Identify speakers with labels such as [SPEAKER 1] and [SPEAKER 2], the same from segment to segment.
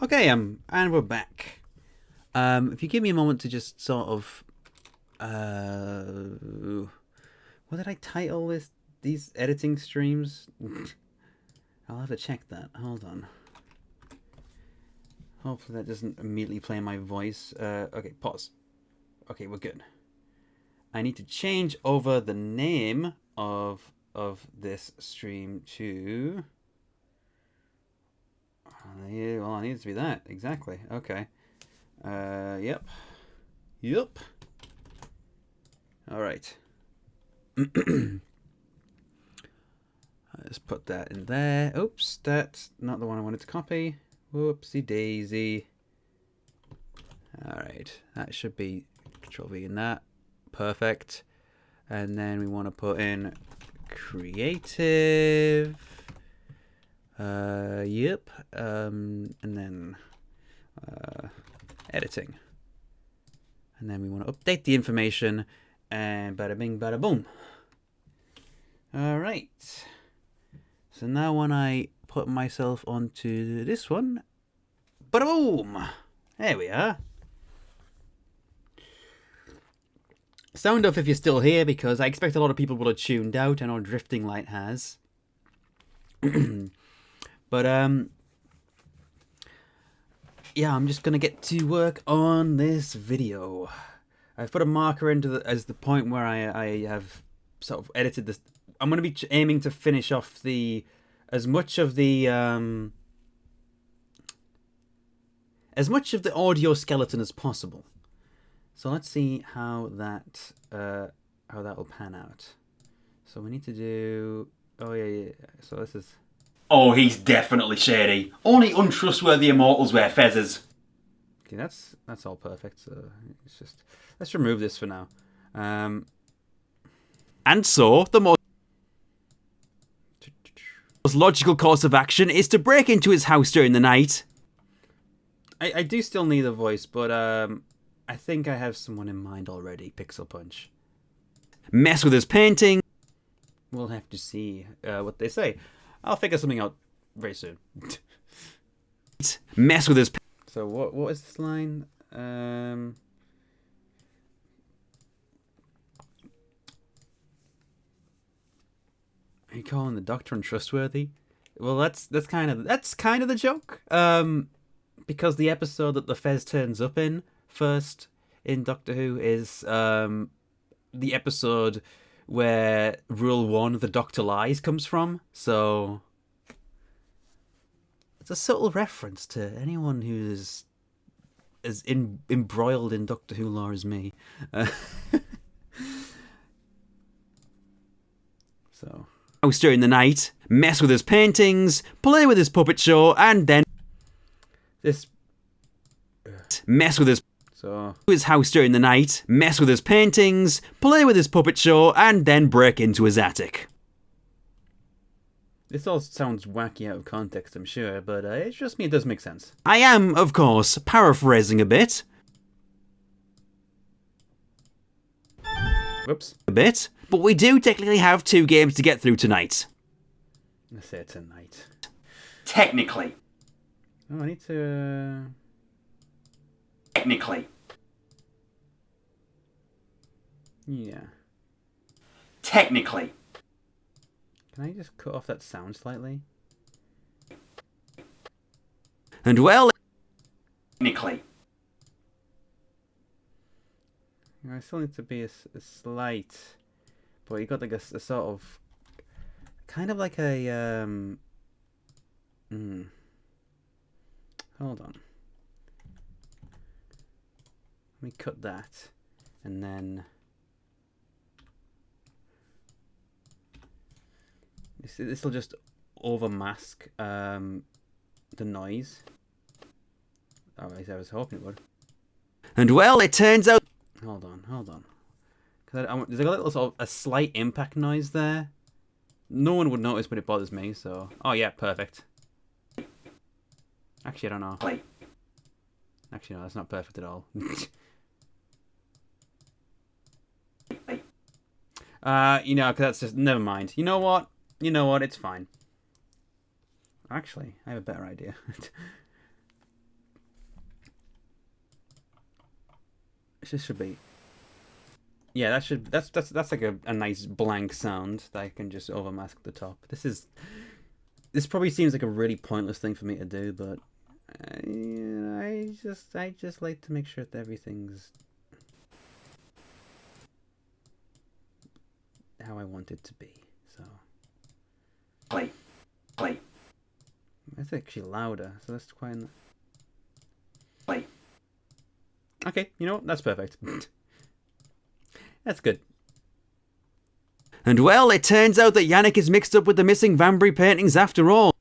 [SPEAKER 1] Okay, and we're back. If you give me a moment to just sort of, what did I title these editing streams? I'll have to check that. Hold on. Hopefully that doesn't immediately play my voice. Okay, pause. Okay, we're good. I need to change over the name of this stream to. Yeah, well, it needs to be that exactly. Okay. Yep. All right. Let's put that in there. Oops, that's not the one I wanted to copy. Whoopsie daisy. All right, that should be Control V in that. Perfect. And then we want to put in creative. Yep. And then editing. And then we want to update the information, and bada bing, bada boom. All right. So now when I put myself onto this one, bada boom. There we are. Sound off if you're still here, because I expect a lot of people will have tuned out. I know Drifting Light has. But yeah, I'm just gonna get to work on this video. I've put a marker into as the point where I have sort of edited this. I'm gonna be aiming to finish off as much of the audio skeleton as possible. So let's see how that will pan out. So we need to do. Oh yeah. So this is.
[SPEAKER 2] Oh, he's definitely shady. Only untrustworthy immortals wear feathers.
[SPEAKER 1] Okay, that's all perfect. So let's remove this for now.
[SPEAKER 2] And so, the most logical course of action is to break into his house during the night.
[SPEAKER 1] I do still need a voice, but I think I have someone in mind already. Pixel Punch.
[SPEAKER 2] Mess with his painting.
[SPEAKER 1] We'll have to see what they say. I'll figure something out very soon.
[SPEAKER 2] Mess with his.
[SPEAKER 1] So what is this line? Are you calling the Doctor untrustworthy? Well, that's kind of the joke. Because the episode that the Fez turns up in first in Doctor Who is the episode where Rule 1, the Doctor Lies, comes from. So it's a subtle reference to anyone who's as embroiled in Doctor Who lore as me. So
[SPEAKER 2] House during the night, mess with his paintings, play with his puppet show, and then
[SPEAKER 1] this
[SPEAKER 2] mess with his house during the night, mess with his paintings, play with his puppet show, and then break into his attic.
[SPEAKER 1] This all sounds wacky out of context, I'm sure, but it's just me, it does make sense.
[SPEAKER 2] I am, of course, paraphrasing a bit.
[SPEAKER 1] Whoops.
[SPEAKER 2] But we do technically have 2 games to get through tonight.
[SPEAKER 1] Let's say tonight.
[SPEAKER 2] Technically.
[SPEAKER 1] Oh, I need to...
[SPEAKER 2] Technically.
[SPEAKER 1] Yeah.
[SPEAKER 2] Technically.
[SPEAKER 1] Can I just cut off that sound slightly?
[SPEAKER 2] And well... Technically.
[SPEAKER 1] I still need to be a slight... But you got like a sort of... Kind of like a... Hold on. Let me cut that. And then... This will just overmask the noise. Oh, at least I was hoping it would.
[SPEAKER 2] And well, it turns out...
[SPEAKER 1] Hold on. There's like a little sort of a slight impact noise there. No one would notice, but it bothers me, so... Oh yeah, perfect. Actually, I don't know. Actually, no, that's not perfect at all. Cause that's just... Never mind. You know what? It's fine. Actually, I have a better idea. This should be. Yeah, that's like a nice blank sound that I can just overmask the top. This probably seems like a really pointless thing for me to do, but I just like to make sure that everything's how I want it to be. So
[SPEAKER 2] Play.
[SPEAKER 1] That's actually louder, so that's quite.
[SPEAKER 2] Play.
[SPEAKER 1] Okay, you know what? That's perfect. That's good.
[SPEAKER 2] And well, it turns out that Yannick is mixed up with the missing Vanbury paintings after all.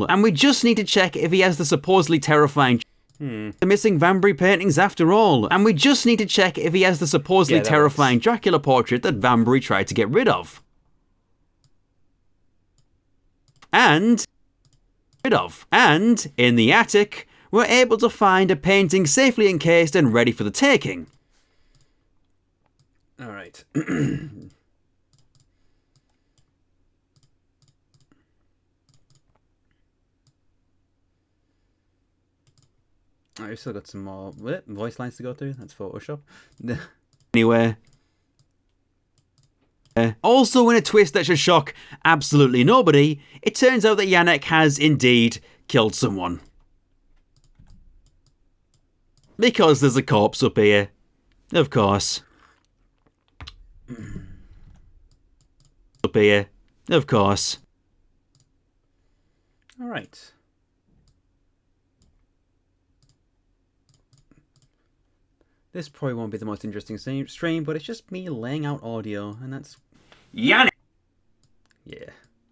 [SPEAKER 2] And we just need to check if he has the supposedly terrifying the missing Vanbury paintings after all. And we just need to check if he has the supposedly terrifying Dracula portrait that Vanbury tried to get rid of. And in the attic, we're able to find a painting safely encased and ready for the taking.
[SPEAKER 1] All right. I've still got some more voice lines to go through. That's Photoshop.
[SPEAKER 2] Anyway. Also, in a twist that should shock absolutely nobody, it turns out that Yannick has indeed killed someone. Because there's a corpse up here. Of course.
[SPEAKER 1] All right. This probably won't be the most interesting stream, but it's just me laying out audio, and that's
[SPEAKER 2] Yannick!
[SPEAKER 1] Yeah.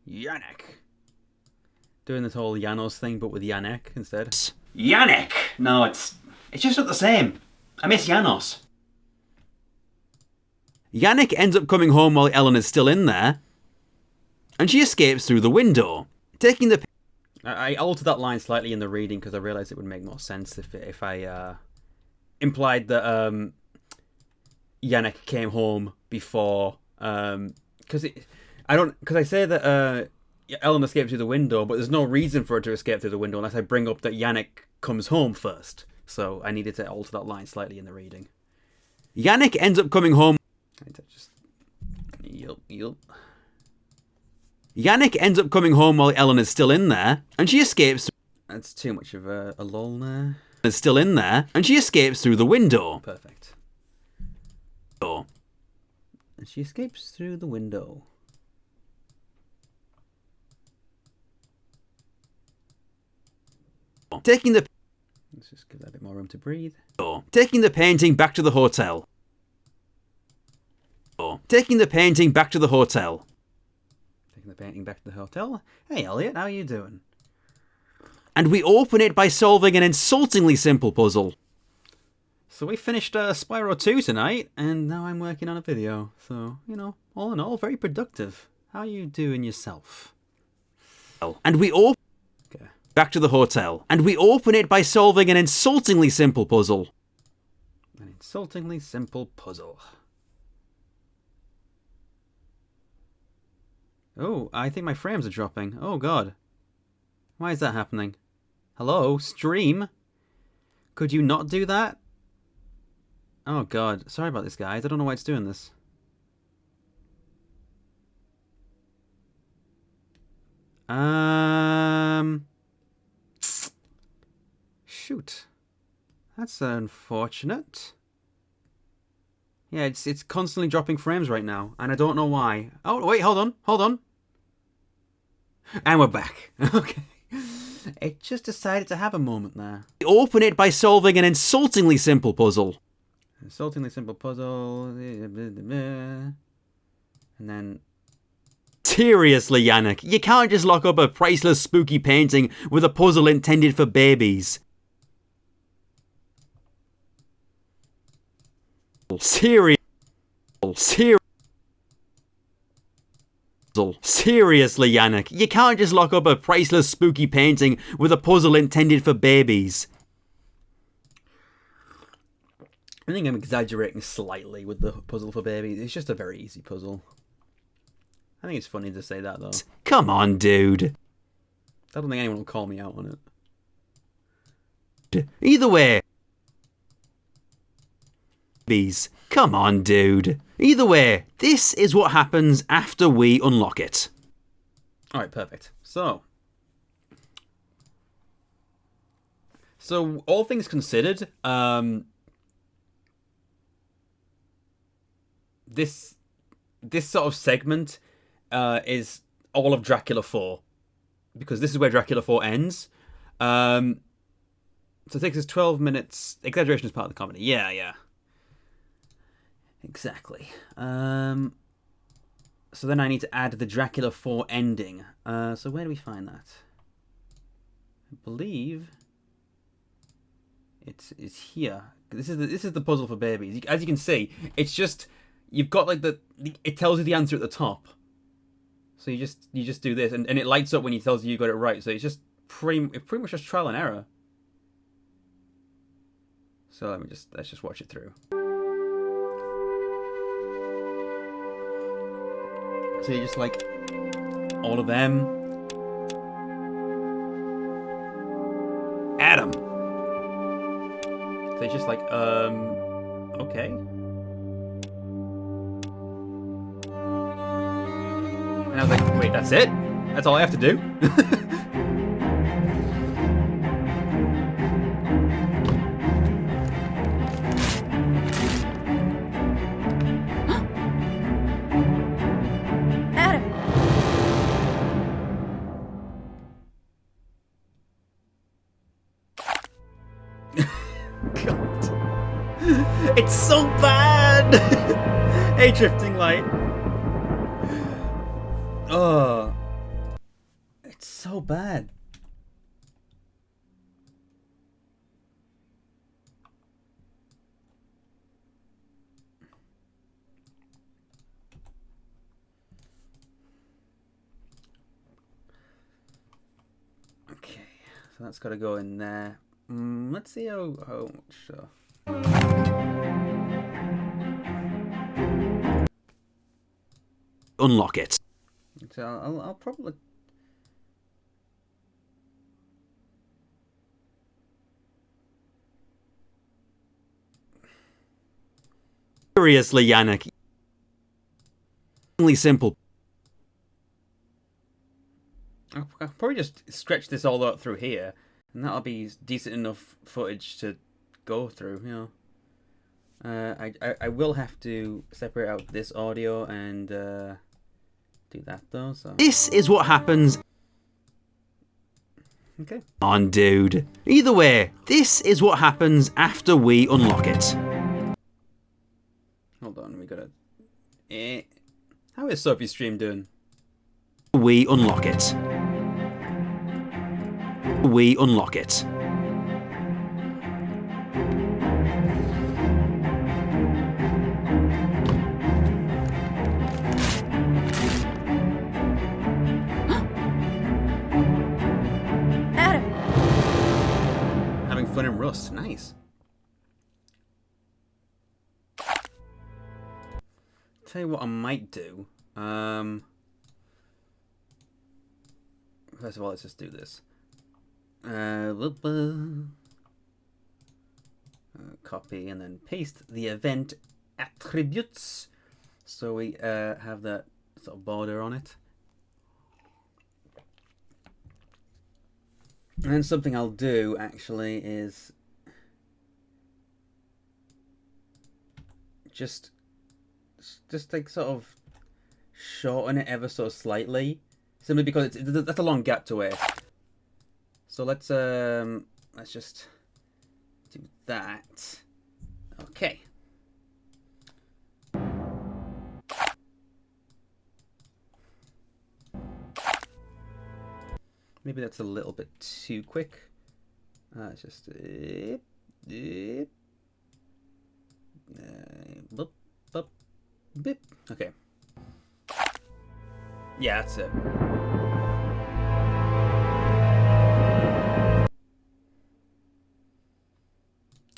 [SPEAKER 1] Yannick. Doing this whole Janos thing, but with Yannick instead.
[SPEAKER 2] Yannick! No, it's just not the same. I miss Janos. Yannick ends up coming home while Ellen is still in there, and she escapes through the window, taking the...
[SPEAKER 1] I altered that line slightly in the reading because I realised it would make more sense if I implied that Yannick came home before... Because I say that Ellen escaped through the window, but there's no reason for her to escape through the window unless I bring up that Yannick comes home first. So I needed to alter that line slightly in the reading.
[SPEAKER 2] Yannick ends up coming home. Yannick ends up coming home while Ellen is still in there, and she escapes.
[SPEAKER 1] That's too much of a lull there.
[SPEAKER 2] Is still in there, and she escapes through the window.
[SPEAKER 1] Perfect. And she escapes through the window.
[SPEAKER 2] Taking the...
[SPEAKER 1] Let's just give that a bit more room to breathe.
[SPEAKER 2] Taking the painting back to the hotel. Taking the painting back to the hotel.
[SPEAKER 1] Taking the painting back to the hotel. Hey, Elliot, how are you doing?
[SPEAKER 2] And we open it by solving an insultingly simple puzzle.
[SPEAKER 1] So we finished Spyro 2 tonight, and now I'm working on a video. So, you know, all in all, very productive. How are you doing yourself?
[SPEAKER 2] And we open...
[SPEAKER 1] Okay.
[SPEAKER 2] Back to the hotel. And we open it by solving an insultingly simple puzzle.
[SPEAKER 1] An insultingly simple puzzle. Oh, I think my frames are dropping. Oh, God. Why is that happening? Hello, stream? Could you not do that? Oh, God. Sorry about this, guys. I don't know why it's doing this. Shoot. That's unfortunate. Yeah, it's constantly dropping frames right now, and I don't know why. Oh, wait, hold on. And we're back. Okay. It just decided to have a moment there.
[SPEAKER 2] Open it by solving an insultingly simple puzzle.
[SPEAKER 1] Insultingly simple puzzle. And then...
[SPEAKER 2] Seriously, Yannick, you can't just lock up a priceless spooky painting with a puzzle intended for babies. Serious. Seriously, Yannick, you can't just lock up a priceless spooky painting with a puzzle intended for babies.
[SPEAKER 1] I think I'm exaggerating slightly with the puzzle for babies. It's just a very easy puzzle. I think it's funny to say that, though.
[SPEAKER 2] Come on, dude.
[SPEAKER 1] I don't think anyone will call me out on it.
[SPEAKER 2] Either way. Babies. Come on, dude. Either way, this is what happens after we unlock it.
[SPEAKER 1] Alright, perfect. So, all things considered, this sort of segment is all of Dracula 4. Because this is where Dracula 4 ends. So it takes us 12 minutes. Exaggeration is part of the comedy. Yeah. Exactly. So then I need to add the Dracula 4 ending. So where do we find that? I believe it's here. This is the puzzle for babies. As you can see, it's just you've got like it tells you the answer at the top. So you just do this, and it lights up when it tells you got it right. So it's just pretty much just trial and error. So let's just watch it through. So you just like all of them. Adam. So it's just like okay. And I was like, wait, that's it? That's all I have to do?
[SPEAKER 3] Adam!
[SPEAKER 1] God. It's so bad! Hey, Drifting Light. Oh, it's so bad. Okay, so that's got to go in there. Let's see how much.
[SPEAKER 2] Unlock it.
[SPEAKER 1] So I'll probably.
[SPEAKER 2] Seriously, Yannick. Only simple.
[SPEAKER 1] I'll probably just stretch this all out through here, and that'll be decent enough footage to go through, you know. I will have to separate out this audio and do that though. So
[SPEAKER 2] This is what happens.
[SPEAKER 1] okay.
[SPEAKER 2] On, dude. Either way, this is what happens after we unlock it.
[SPEAKER 1] Hold on, we gotta. How is Sophie's stream doing?
[SPEAKER 2] We unlock it. We unlock it.
[SPEAKER 3] Adam!
[SPEAKER 1] Having fun in Rust, nice. Tell you what I might do. First of all, let's just do this. Copy and then paste the event attributes, so we have that sort of border on it. And then something I'll do actually is just like sort of shorten it ever so slightly, simply because that's a long gap to wait. So let's just do that. Okay. Maybe that's a little bit too quick. It's just Boop, boop, bip. Okay. Yeah, that's it.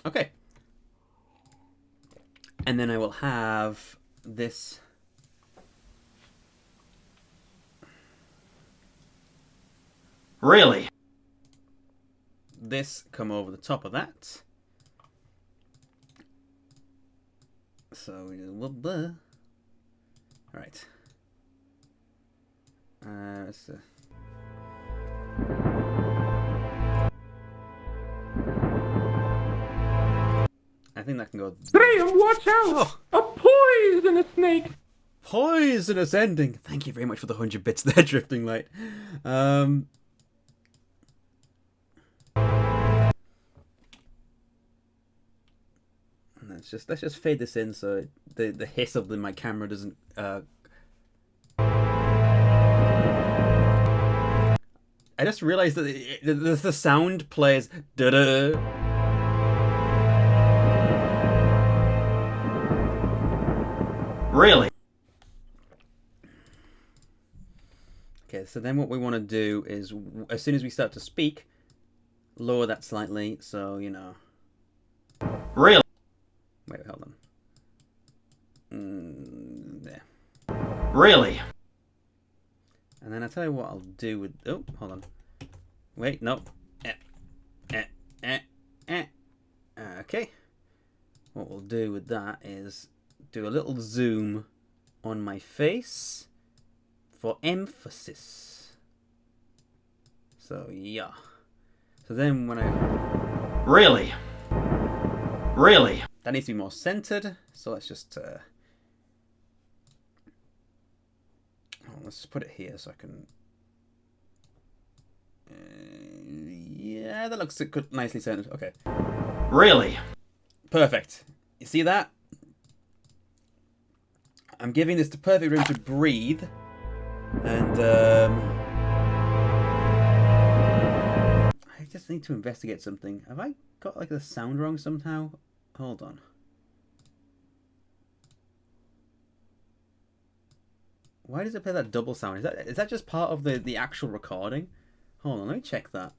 [SPEAKER 1] Okay. And then I will have this.
[SPEAKER 2] Really?
[SPEAKER 1] This come over the top of that. So we do blah. All right. I think that can go.
[SPEAKER 4] Graham, watch out! A poisonous snake!
[SPEAKER 1] Poisonous ending. Thank you very much for the 100 bits there, Drifting Light. Let's just fade this in so the hiss of my camera doesn't. I just realized that the sound plays da da.
[SPEAKER 2] Really?
[SPEAKER 1] Okay, so then what we want to do is, as soon as we start to speak, lower that slightly, so, you know.
[SPEAKER 2] Really?
[SPEAKER 1] Wait, hold on. There.
[SPEAKER 2] Really?
[SPEAKER 1] And then I'll tell you what I'll do with... Oh, hold on. Wait, no. Okay. What we'll do with that is do a little zoom on my face for emphasis. So, yeah. So then when I...
[SPEAKER 2] Really? Really?
[SPEAKER 1] That needs to be more centered, so let's just... let's just put it here so I can... yeah, that looks good, nicely centered. Okay.
[SPEAKER 2] Really?
[SPEAKER 1] Perfect. You see that? I'm giving this the perfect room to breathe. And, I just need to investigate something. Have I got, like, the sound wrong somehow? Hold on. Why does it play that double sound? Is that just part of the actual recording? Hold on, let me check that.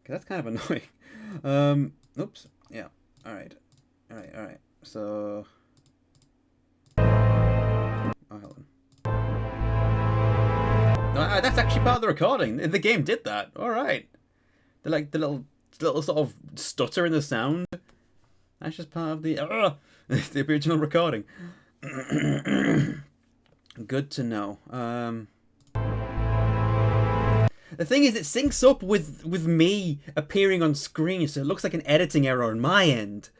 [SPEAKER 1] Cause that's kind of annoying. Oops. Yeah. All right. So. Oh, hold on. No, that's actually part of the recording. The game did that. All right. The little sort of stutter in the sound. That's just part of the the original recording. Good to know. The thing is, it syncs up with me appearing on screen, so it looks like an editing error on my end.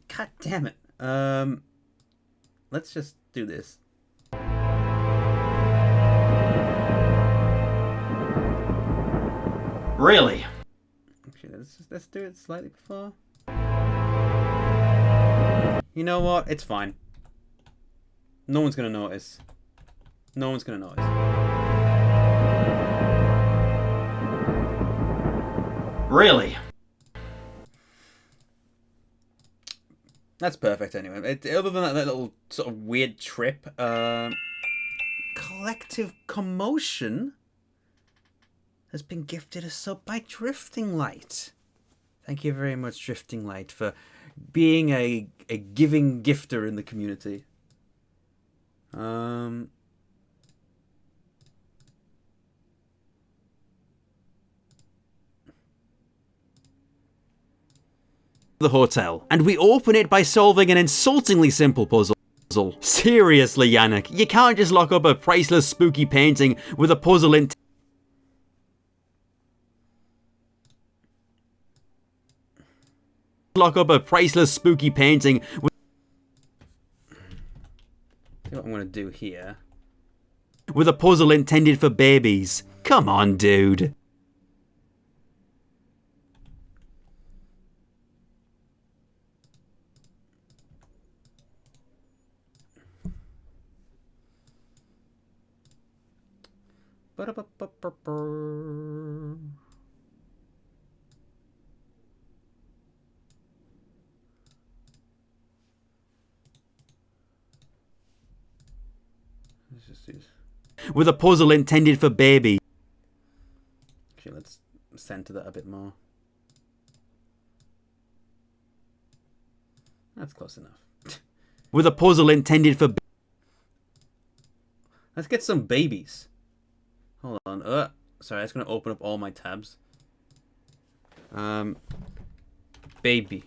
[SPEAKER 1] God damn it. Let's just do this.
[SPEAKER 2] Really?
[SPEAKER 1] Actually, let's do it slightly before. You know what? It's fine. No one's gonna notice. No one's gonna notice.
[SPEAKER 2] Really?
[SPEAKER 1] That's perfect anyway. Other than that little sort of weird trip, Collective Commotion has been gifted a sub by Drifting Light. Thank you very much, Drifting Light, for being a giving gifter in the community.
[SPEAKER 2] The hotel, and we open it by solving an insultingly simple puzzle. Seriously, Yannick, you can't just lock up a priceless spooky painting with a puzzle in. Lock up a priceless spooky painting with.
[SPEAKER 1] See what I'm gonna do here.
[SPEAKER 2] With a puzzle intended for babies. Come on, dude.
[SPEAKER 1] Let's just use...
[SPEAKER 2] With a puzzle intended for baby.
[SPEAKER 1] Actually, let's center that a bit more. That's close enough.
[SPEAKER 2] With a puzzle intended for...
[SPEAKER 1] Let's get some babies. Hold on. Sorry, I'm just going to open up all my tabs. Baby.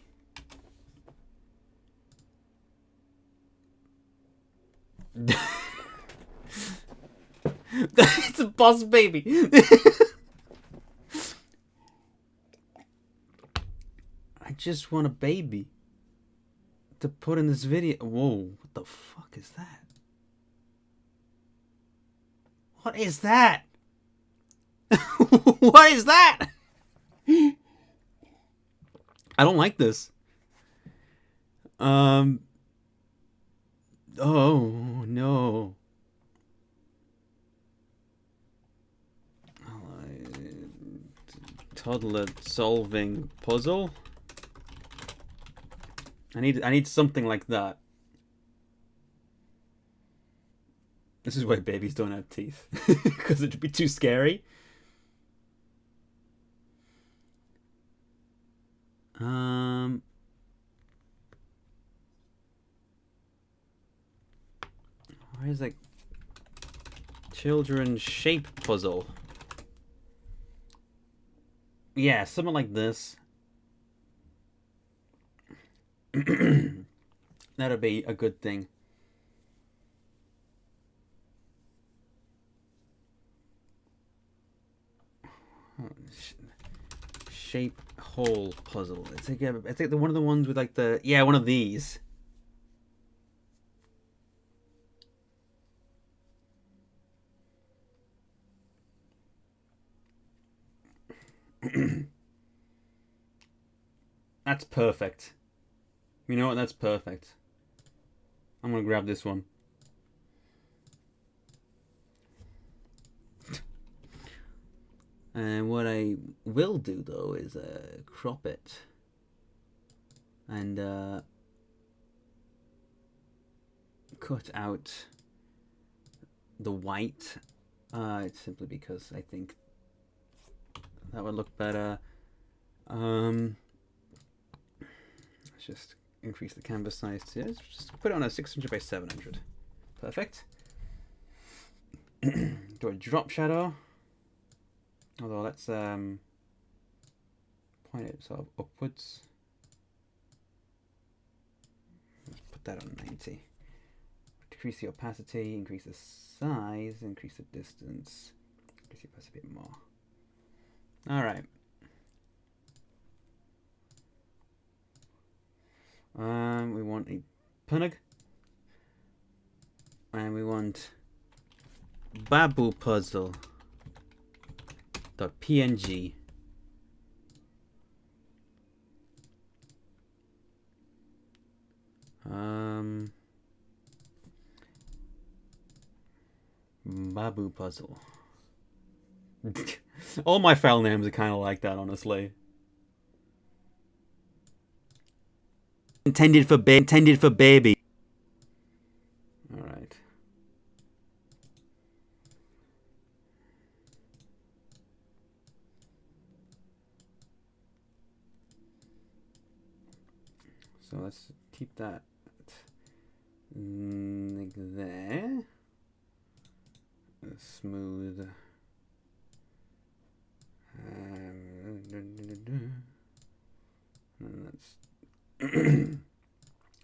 [SPEAKER 1] It's a boss baby. I just want a baby to put in this video. Whoa, what the fuck is that? What is that? What is that? I don't like this. Oh no. Toddler solving puzzle. I need something like that. This is why babies don't have teeth. Because it'd be too scary. Where's like children's shape puzzle? Yeah, something like this. That'd be a good thing. Shape hole puzzle. It's like one of the ones with like the one of these. That's perfect. You know what? That's perfect. I'm gonna grab this one. And what I will do though is crop it and cut out the white. It's simply because I think that would look better. Let's just increase the canvas size to just put it on a 600 by 700. Perfect. Do a drop shadow. Although let's point it sort of upwards. Let's put that on 90. Decrease the opacity, increase the size, increase the distance, increase the opacity a bit more. Alright. We want a punug. And we want babu puzzle. .png. Babu puzzle. All my file names are kind of like that, honestly.
[SPEAKER 2] Intended for baby.
[SPEAKER 1] All right. So let's keep that like there. Smooth. And that's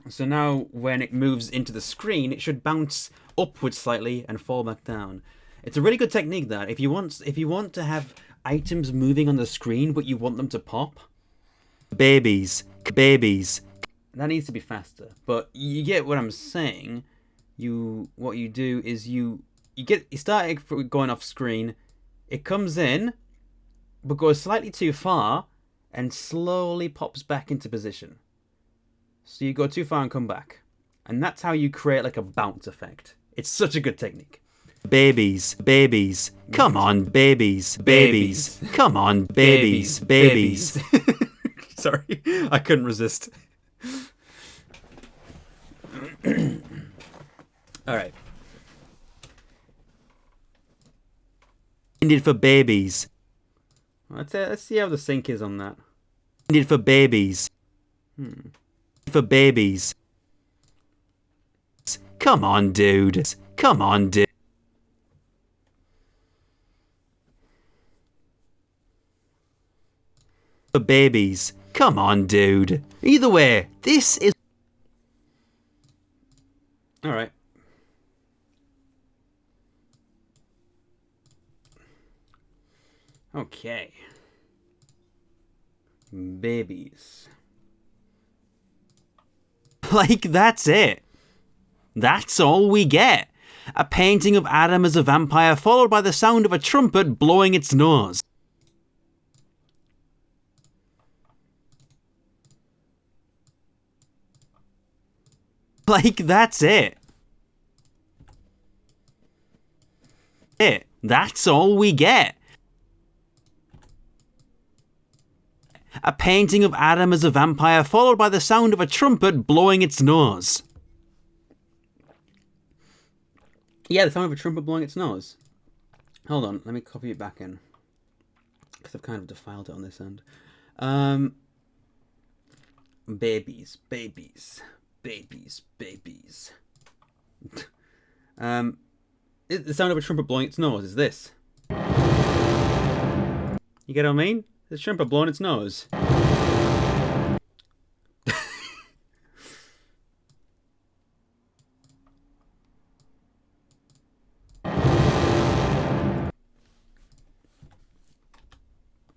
[SPEAKER 1] so now when it moves into the screen, it should bounce upwards slightly and fall back down. It's a really good technique that if you want to have items moving on the screen but you want them to pop.
[SPEAKER 2] Babies.
[SPEAKER 1] That needs to be faster, but you get what I'm saying. What you do is you start it going off screen, it comes in, but goes slightly too far, and slowly pops back into position. So you go too far and come back, and that's how you create like a bounce effect. It's such a good technique.
[SPEAKER 2] Babies. Come on, babies. Come on, babies.
[SPEAKER 1] Sorry, I couldn't resist. All right.
[SPEAKER 2] Intended for babies.
[SPEAKER 1] Let's see how the sync is on that.
[SPEAKER 2] Intended for babies. For babies. Come on, dude. Come on, dude. For babies. Come on, dude. Either way, this is...
[SPEAKER 1] Alright. Okay. Babies.
[SPEAKER 2] Like, that's it. That's all we get. A painting of Adam as a vampire followed by the sound of a trumpet blowing its nose. Like, that's it. That's all we get. A painting of Adam as a vampire followed by the sound of a trumpet blowing its nose.
[SPEAKER 1] Yeah, the sound of a trumpet blowing its nose. Hold on, let me copy it back in. Because I've kind of defiled it on this end. Babies. The sound of a trumpet blowing its nose is this. You get what I mean? The trumpet blowing its nose.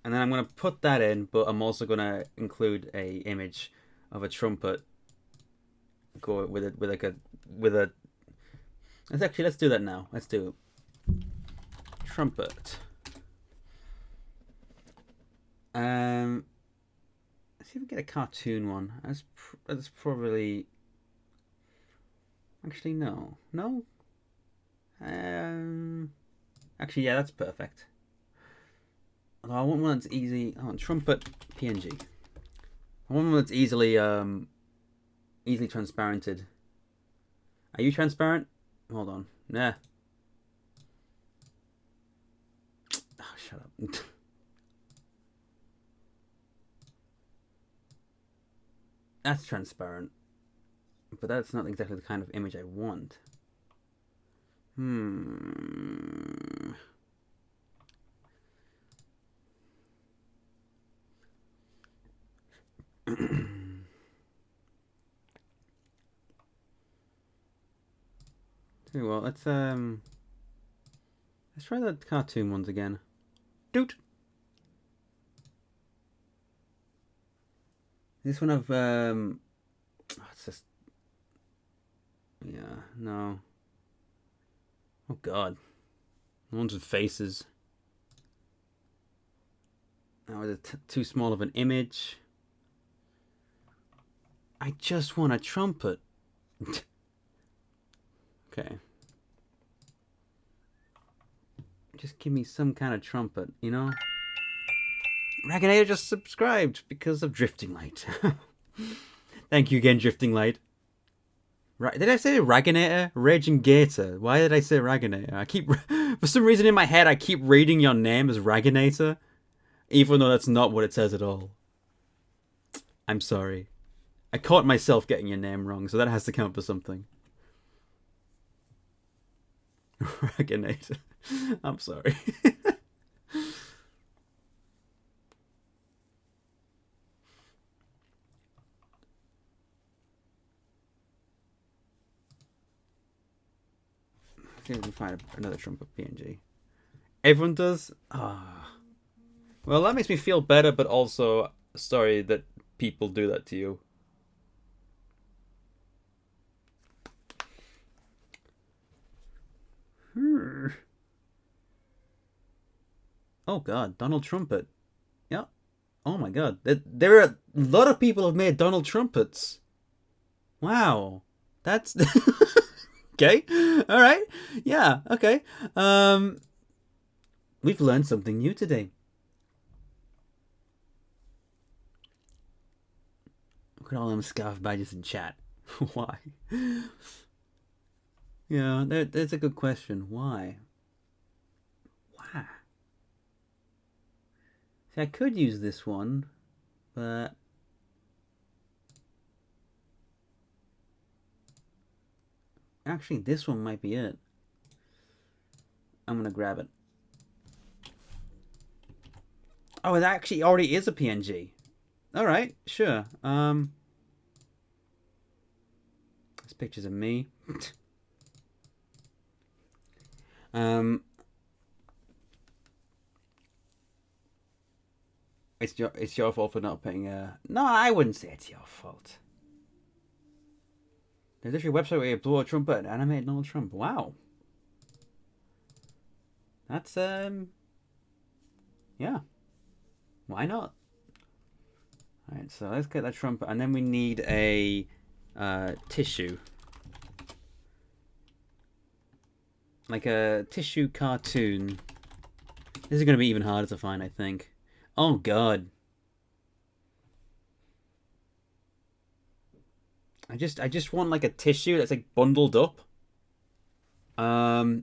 [SPEAKER 1] And then I'm going to put that in, but I'm also going to include a image of a trumpet. Go with it with a. Let's do that now. Let's do trumpet. Let's see if we get a cartoon one. That's probably. Actually, no. Actually, yeah, that's perfect. Although I want one that's easy. Oh, trumpet PNG. I want one that's easily transparented. Are you transparent? Hold on. Nah. Oh, shut up. That's transparent. But that's not exactly the kind of image I want. Tell you what, let's try the cartoon ones again. Doot. This one of it's just, yeah, no. Oh god. The ones with faces. That was too small of an image. I just want a trumpet. Okay. Just give me some kind of trumpet, you know? Raganator just subscribed because of Drifting Light. Thank you again, Drifting Light. Did I say Raganator? Raging Gator. Why did I say Raganator? For some reason in my head, I keep reading your name as Raganator, even though that's not what it says at all. I'm sorry. I caught myself getting your name wrong, so that has to count for something. Raganator. I'm sorry. See if we can find another trumpet PNG. Everyone does? Ah. Well, that makes me feel better, but also sorry that people do that to you. Oh god, Donald Trumpet. Yeah. Oh my god. There are a lot of people have made Donald Trumpets. Wow. That's okay. Alright. Yeah, okay. We've learned something new today. Look at all them scarf badges in chat. Why? Yeah, that's a good question. Why? Why? See, I could use this one, but actually this one might be it. I'm gonna grab it. Oh, it actually already is a PNG. Alright, sure. There's pictures of me. It's your fault for not putting No, I wouldn't say it's your fault. There's literally a website where you blow a trumpet and animate Donald Trump. Wow. That's yeah. Why not? Alright, so let's get that trumpet, and then we need a tissue. Like a tissue cartoon. This is gonna be even harder to find, I think. Oh god. I just want like a tissue that's like bundled up. A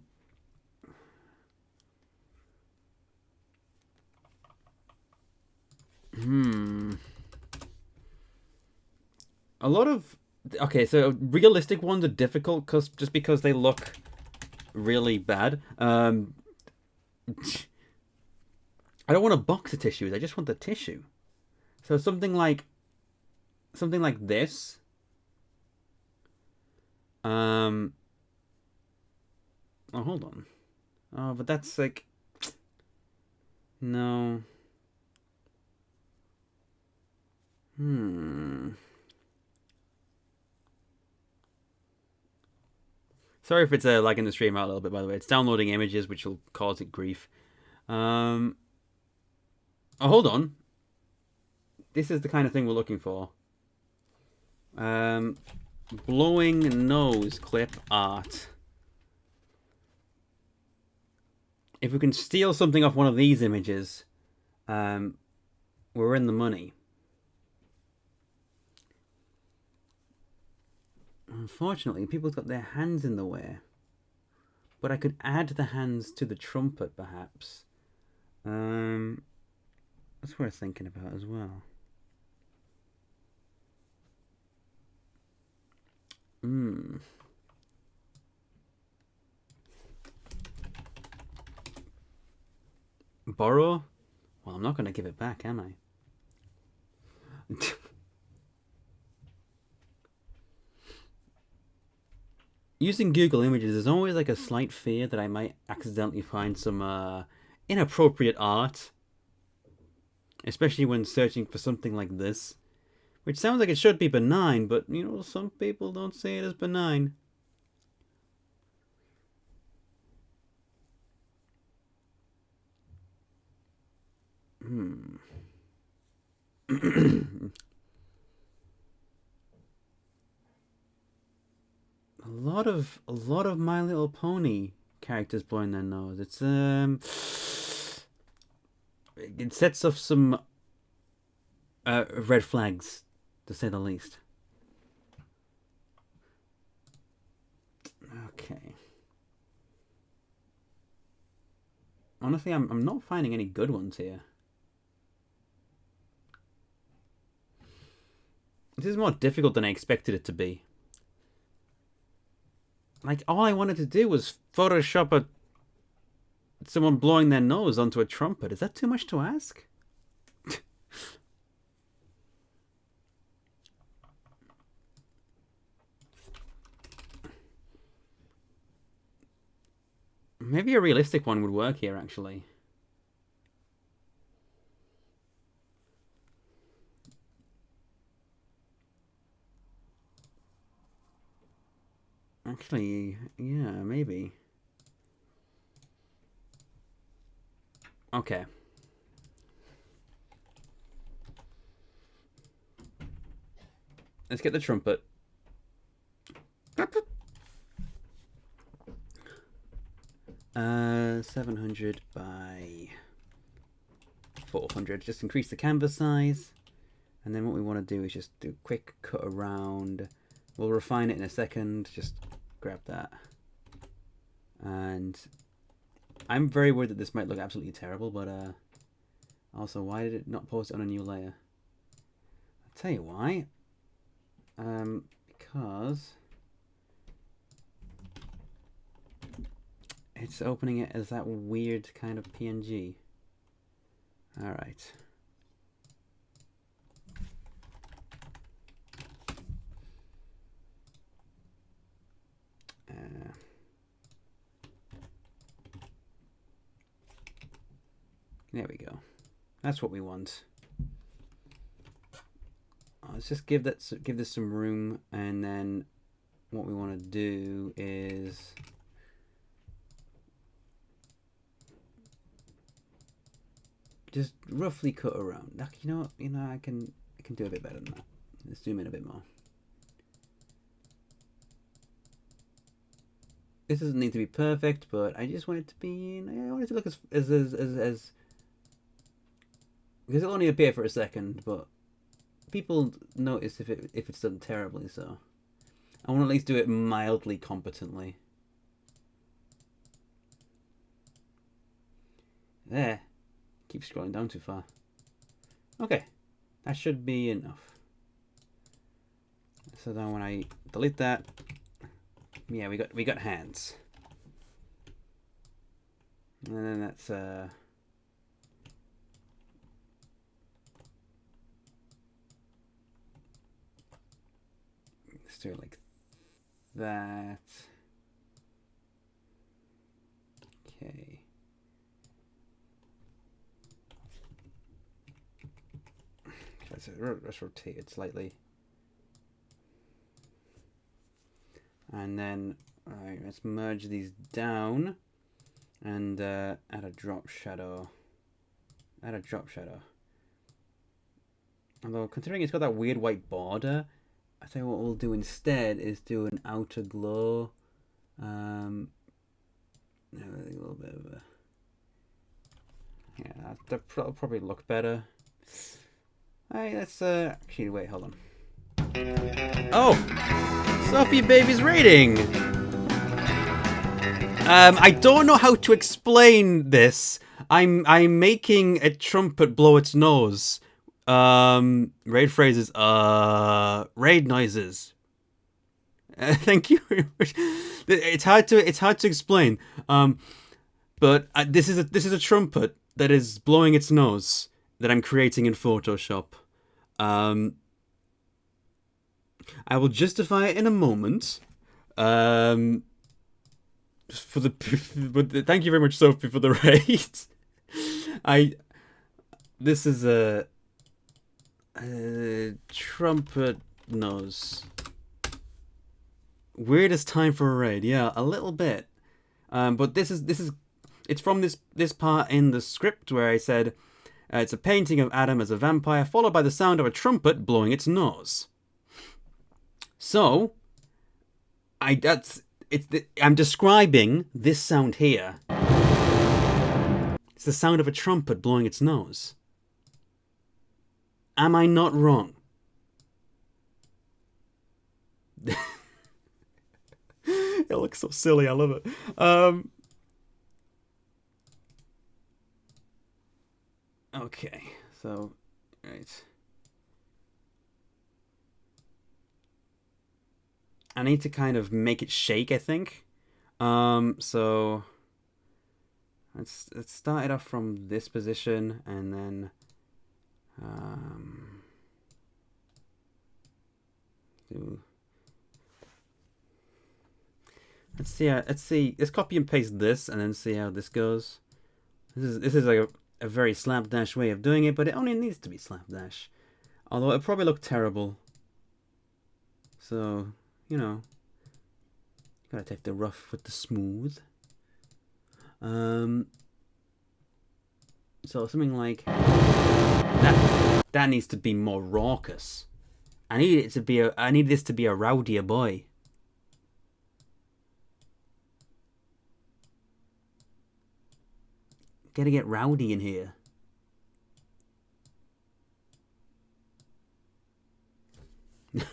[SPEAKER 1] lot of so realistic ones are difficult because they look really bad. I don't want a box of tissues. I just want the tissue. So something like this. Oh, hold on. Oh, but that's like no. Sorry if it's lagging the stream out a little bit, by the way. It's downloading images, which will cause it grief. Oh, hold on. This is the kind of thing we're looking for. Blowing nose clip art. If we can steal something off one of these images, we're in the money. Unfortunately, people's got their hands in the way. But I could add the hands to the trumpet, perhaps. That's worth thinking about as well. Borrow? Well, I'm not going to give it back, am I? Using Google Images, there's always like a slight fear that I might accidentally find some inappropriate art. Especially when searching for something like this. Which sounds like it should be benign, but, you know, some people don't see it as benign. A lot of My Little Pony characters blowing their nose. It's it sets off some red flags, to say the least. Okay. Honestly, I'm not finding any good ones here. This is more difficult than I expected it to be. Like, all I wanted to do was Photoshop someone blowing their nose onto a trumpet. Is that too much to ask? Maybe a realistic one would work here, actually. Actually, yeah, maybe. Okay. Let's get the trumpet. 700 by 400. Just increase the canvas size. And then what we want to do is just do a quick cut around. We'll refine it in a second. Just grab that. And I'm very worried that this might look absolutely terrible, but Also, why did it not post it on a new layer? I'll tell you why. Because it's opening it as that weird kind of PNG. Alright. There we go. That's what we want. Let's just give this some room, and then what we want to do is just roughly cut around. You know, I can do a bit better than that. Let's zoom in a bit more. This doesn't need to be perfect, but I just want it to be. I want it to look as because it'll only appear for a second, but people notice if it's done terribly. So I want to at least do it mildly competently. There. Keep scrolling down too far. Okay, that should be enough. So then when I delete that, yeah, we got hands, and then that's let's do it like that. Okay. Let's rotate it slightly. And then, alright, let's merge these down and add a drop shadow. Add a drop shadow. Although, considering it's got that weird white border, I think what we'll do instead is do an outer glow. A little bit of a... Yeah, that'll probably look better. Alright, let's actually wait, hold on. Oh! Sophie Baby's rating! I don't know how to explain this. I'm making a trumpet blow its nose. Raid phrases, raid noises. Thank you very much. It's hard to explain. But this is a trumpet that is blowing its nose that I'm creating in Photoshop. I will justify it in a moment. But thank you very much, Sophie, for the raid. This is a trumpet nose. Weirdest time for a raid, yeah, a little bit. But it's from this part in the script where I said it's a painting of Adam as a vampire, followed by the sound of a trumpet blowing its nose. So, I'm describing this sound here. It's the sound of a trumpet blowing its nose. Am I not wrong? It looks so silly, I love it. Okay, so, right. I need to kind of make it shake, I think. So let's start it off from this position, and then let's see. Let's copy and paste this, and then see how this goes. This is like a very slapdash way of doing it, but it only needs to be slapdash. Although it'll probably look terrible. So, you know, gotta take the rough with the smooth. So something like that needs to be more raucous. I need this to be a rowdier boy. Gotta get rowdy in here.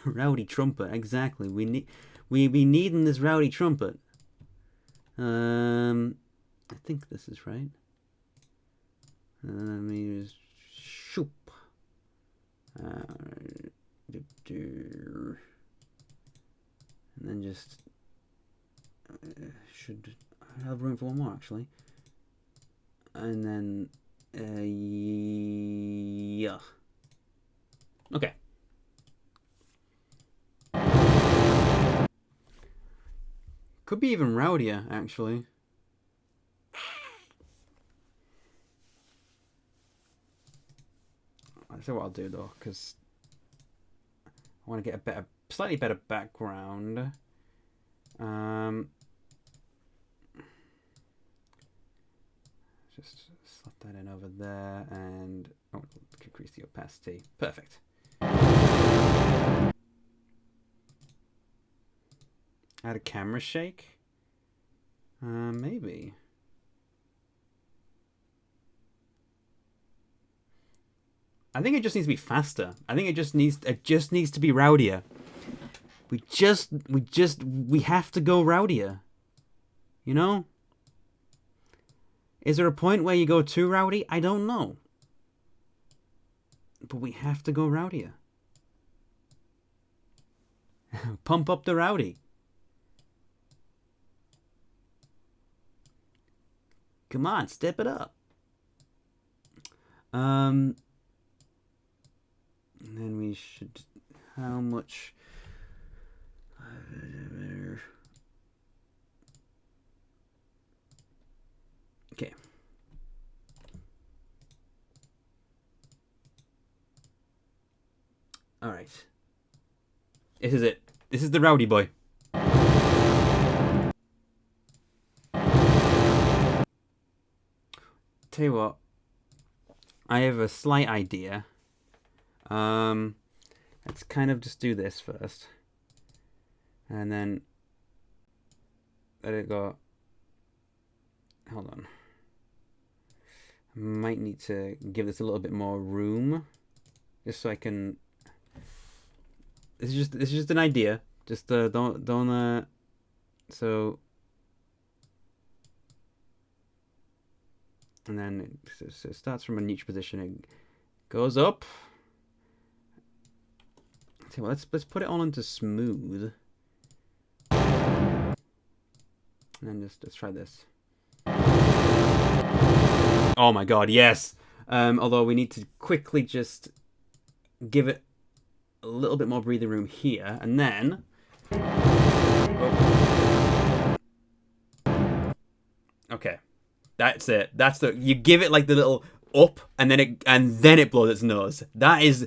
[SPEAKER 1] Rowdy trumpet, exactly. We be needing this rowdy trumpet. I think this is right. Let me just And then just should I have room for one more actually. And then yeah. Okay. Could be even rowdier actually. I'll see what I'll do though, because I want to get a slightly better background. Just slot that in over there and increase the opacity. Perfect. Add a camera shake? Maybe. I think it just needs to be faster. I think it just needs to be rowdier. We have to go rowdier. You know? Is there a point where you go too rowdy? I don't know. But we have to go rowdier. Pump up the rowdy. Come on, step it up. And then we should... How much... Okay. All right. This is it. This is the rowdy boy. Tell you what. I have a slight idea. Let's kind of just do this first. And then let it go. Hold on. Might need to give this a little bit more room, just so I can. This is just an idea. Just don't. So. And then it starts from a neutral position. It goes up. Okay, well, let's put it all into smooth. And then let's try this. Oh my god, yes! Although we need to quickly just give it a little bit more breathing room here, and then... Oh. Okay. That's it. That's the... You give it like the little up, and then it blows its nose. That is...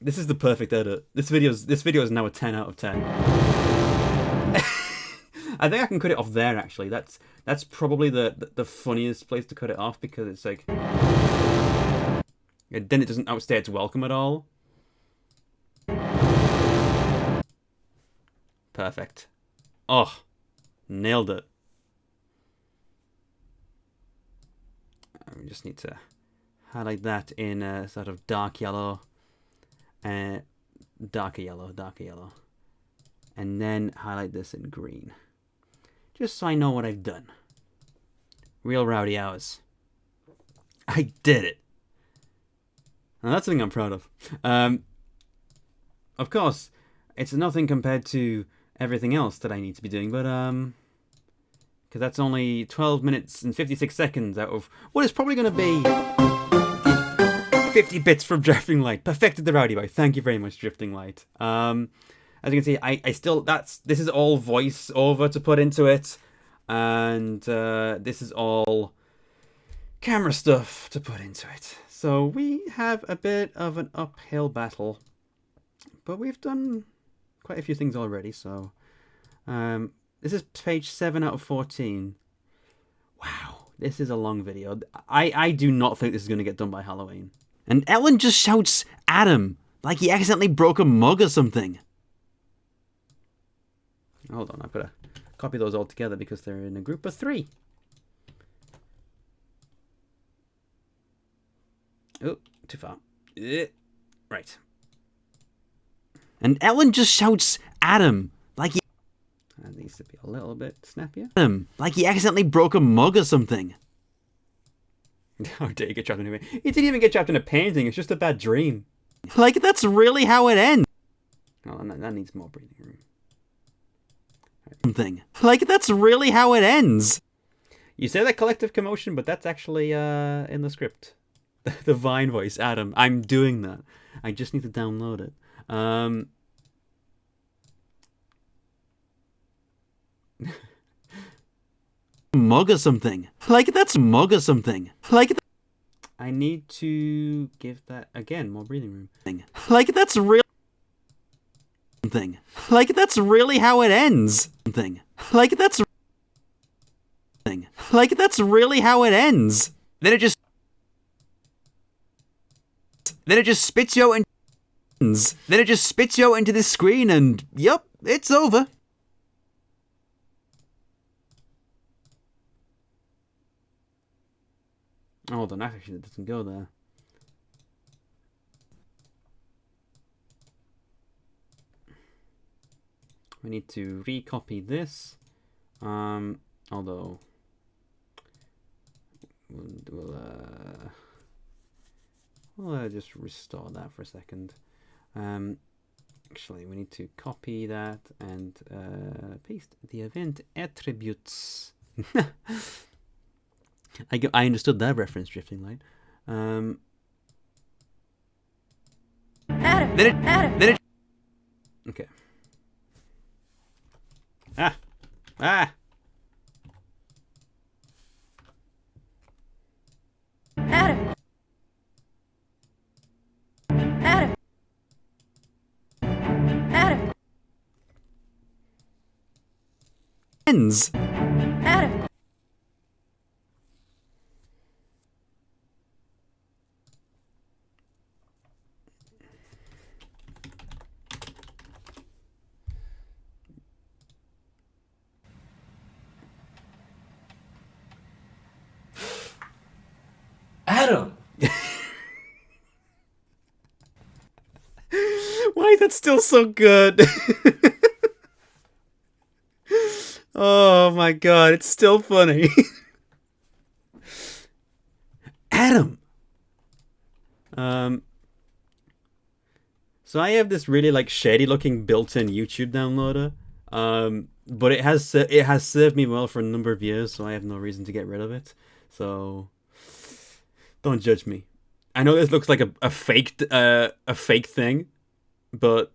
[SPEAKER 1] This is the perfect edit. This video is now a 10 out of 10. I think I can cut it off there actually. That's probably the funniest place to cut it off, because it's like then it doesn't outstay its welcome at all. Perfect. Oh, nailed it. We just need to highlight that in a sort of dark yellow. Darker yellow. And then highlight this in green. Just so I know what I've done. Real rowdy hours. I did it. Now that's something I'm proud of. Of course, it's nothing compared to everything else that I need to be doing, but because that's only 12 minutes and 56 seconds out of what is probably going to be 50 bits from Drifting Light. Perfected the rowdy boy. Thank you very much, Drifting Light. As you can see, I still this is all voice over to put into it, and this is all camera stuff to put into it. So we have a bit of an uphill battle, but we've done quite a few things already. So this is page 7 out of 14. Wow, this is a long video. I do not think this is going to get done by Halloween.
[SPEAKER 2] And Ellen just shouts at him like he accidentally broke a mug or something.
[SPEAKER 1] Hold on, I've got to copy those all together because they're in a group of 3. Oh, too far. Right.
[SPEAKER 2] And Ellen just shouts at him like he...
[SPEAKER 1] That needs to be a little bit snappier.
[SPEAKER 2] Like he accidentally broke a mug or something.
[SPEAKER 1] How dare you get trapped in a painting? He didn't even get trapped in a painting. It's just a bad dream.
[SPEAKER 2] Like, that's really how it ends.
[SPEAKER 1] Oh, that needs more breathing room.
[SPEAKER 2] Something. Like, that's really how it ends.
[SPEAKER 1] You say that collective commotion, but that's actually in the script. The Vine voice, Adam. I'm doing that. I just need to download it.
[SPEAKER 2] Mug or something. Like, that's mug or something. Like,
[SPEAKER 1] I need to give that, again, more breathing room.
[SPEAKER 2] like, that's real. Something. Like, that's really how it ends. Something. Like, that's. Thing. Like, that's really how it ends. Then it just spits you out then it just spits you out into this screen and yup, it's over.
[SPEAKER 1] Hold on, actually it doesn't go there. We need to recopy this. Although we'll just restore that for a second. Actually, we need to copy that and paste the event attributes. I understood that reference, Drifting Light.
[SPEAKER 3] Adam.
[SPEAKER 1] Okay. Ah.
[SPEAKER 3] Adam. Adam. Adam.
[SPEAKER 2] Ends.
[SPEAKER 3] Adam.
[SPEAKER 4] Adam!
[SPEAKER 1] Why is that still so good? Oh my god, it's still funny. Adam! So I have this really like shady looking built-in YouTube downloader. But it has served me well for a number of years, so I have no reason to get rid of it. So don't judge me. I know this looks like a fake thing, but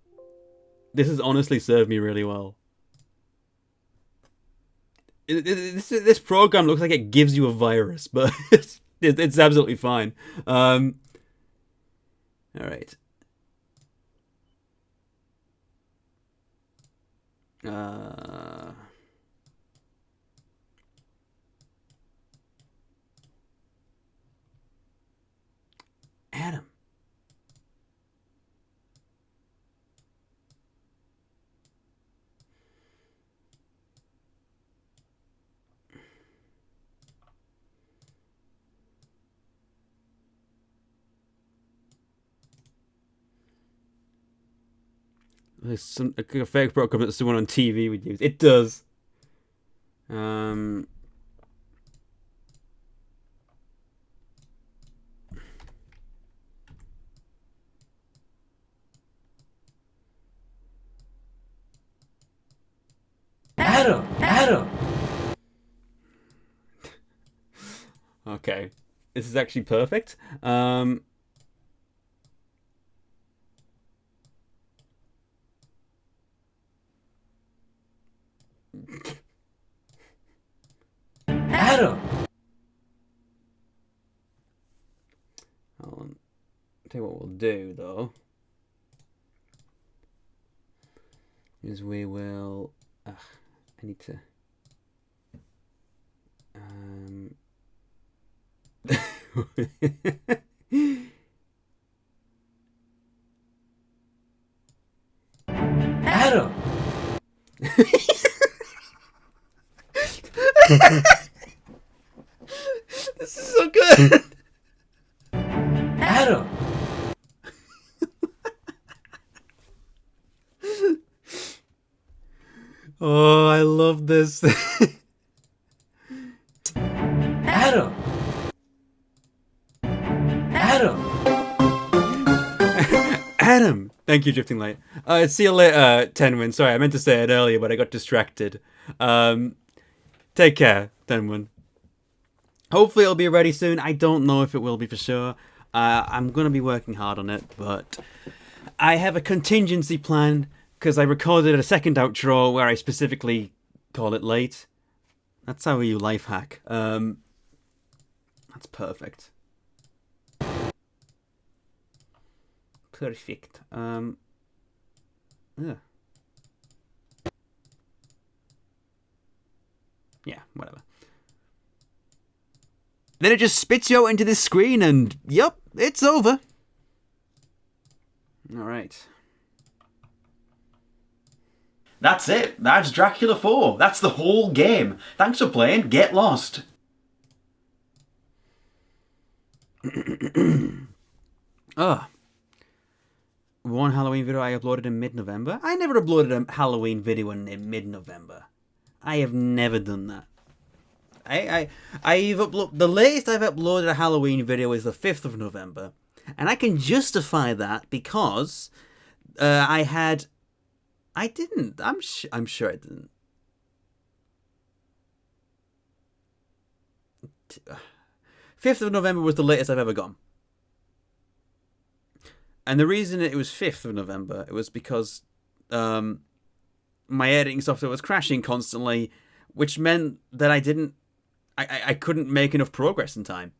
[SPEAKER 1] this has honestly served me really well. This program looks like it gives you a virus, but it's absolutely fine. All right. Adam. There's a fake program that someone on TV would use. It does.
[SPEAKER 4] Adam! Adam!
[SPEAKER 1] Okay. This is actually perfect.
[SPEAKER 4] Adam!
[SPEAKER 1] Hold on. Tell you what we'll do though is we will. I need to.
[SPEAKER 4] Adam!
[SPEAKER 1] This is so good.
[SPEAKER 4] Adam!
[SPEAKER 1] Oh, I love this.
[SPEAKER 4] Adam!
[SPEAKER 1] Thank you, Drifting Light. See you later, Tenwin. Sorry, I meant to say it earlier, but I got distracted. Take care, Tenwin. Hopefully it'll be ready soon. I don't know if it will be for sure. I'm going to be working hard on it, but I have a contingency plan because I recorded a second outro where I specifically call it late. That's how you life hack. That's perfect. Perfect. Yeah, whatever.
[SPEAKER 2] Then it just spits you out into this screen and, yup, it's over.
[SPEAKER 1] Alright.
[SPEAKER 2] That's it. That's Dracula 4. That's the whole game. Thanks for playing. Get lost.
[SPEAKER 1] Oh. One Halloween video I uploaded in mid-November? I never uploaded a Halloween video in mid-November. I have never done that. The latest I've uploaded a Halloween video is the 5th of November. And I can justify that because I'm sure I didn't. 5th of November was the latest I've ever gone. And the reason it was 5th of November, it was because my editing software was crashing constantly, which meant that I couldn't make enough progress in time.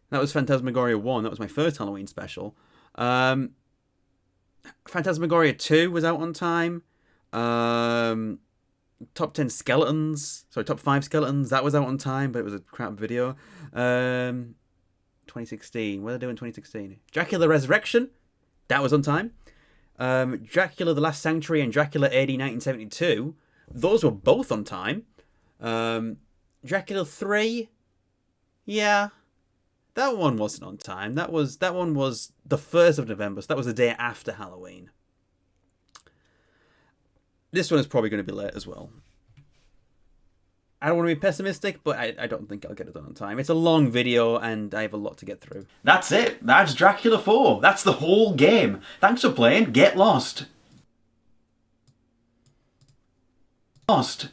[SPEAKER 1] That was Phantasmagoria 1. That was my first Halloween special. Phantasmagoria 2 was out on time. Top 5 Skeletons, that was out on time, but it was a crap video. 2016. What did I do in 2016? Dracula Resurrection. That was on time. Dracula The Last Sanctuary and Dracula AD 1972. Those were both on time. Dracula 3. Yeah. That one wasn't on time. That one was the 1st of November, so that was the day after Halloween. This one is probably going to be late as well. I don't want to be pessimistic, but I don't think I'll get it done on time. It's a long video, and I have a lot to get through.
[SPEAKER 2] That's it. That's Dracula 4. That's the whole game. Thanks for playing. Get lost. Lost.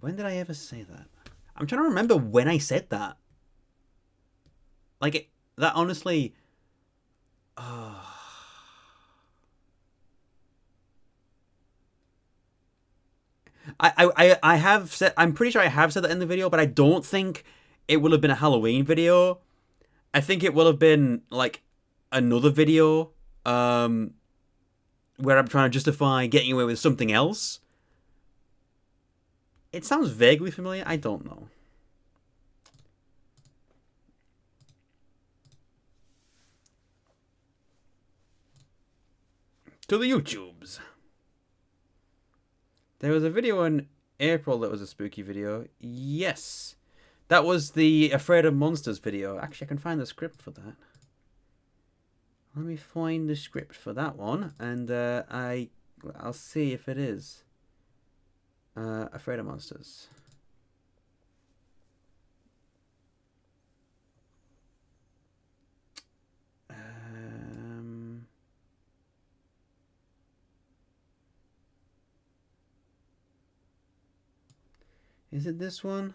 [SPEAKER 1] When did I ever say that? I'm trying to remember when I said that. Like, that honestly... I have said... I'm pretty sure I have said that in the video, but I don't think it will have been a Halloween video. I think it will have been, like, another video where I'm trying to justify getting away with something else. It sounds vaguely familiar. I don't know. To the YouTubes. There was a video in April that was a spooky video. Yes. That was the Afraid of Monsters video. Actually, I can find the script for that. Let me find the script for that one. And I'll see if it is. Afraid of Monsters. Is it this one?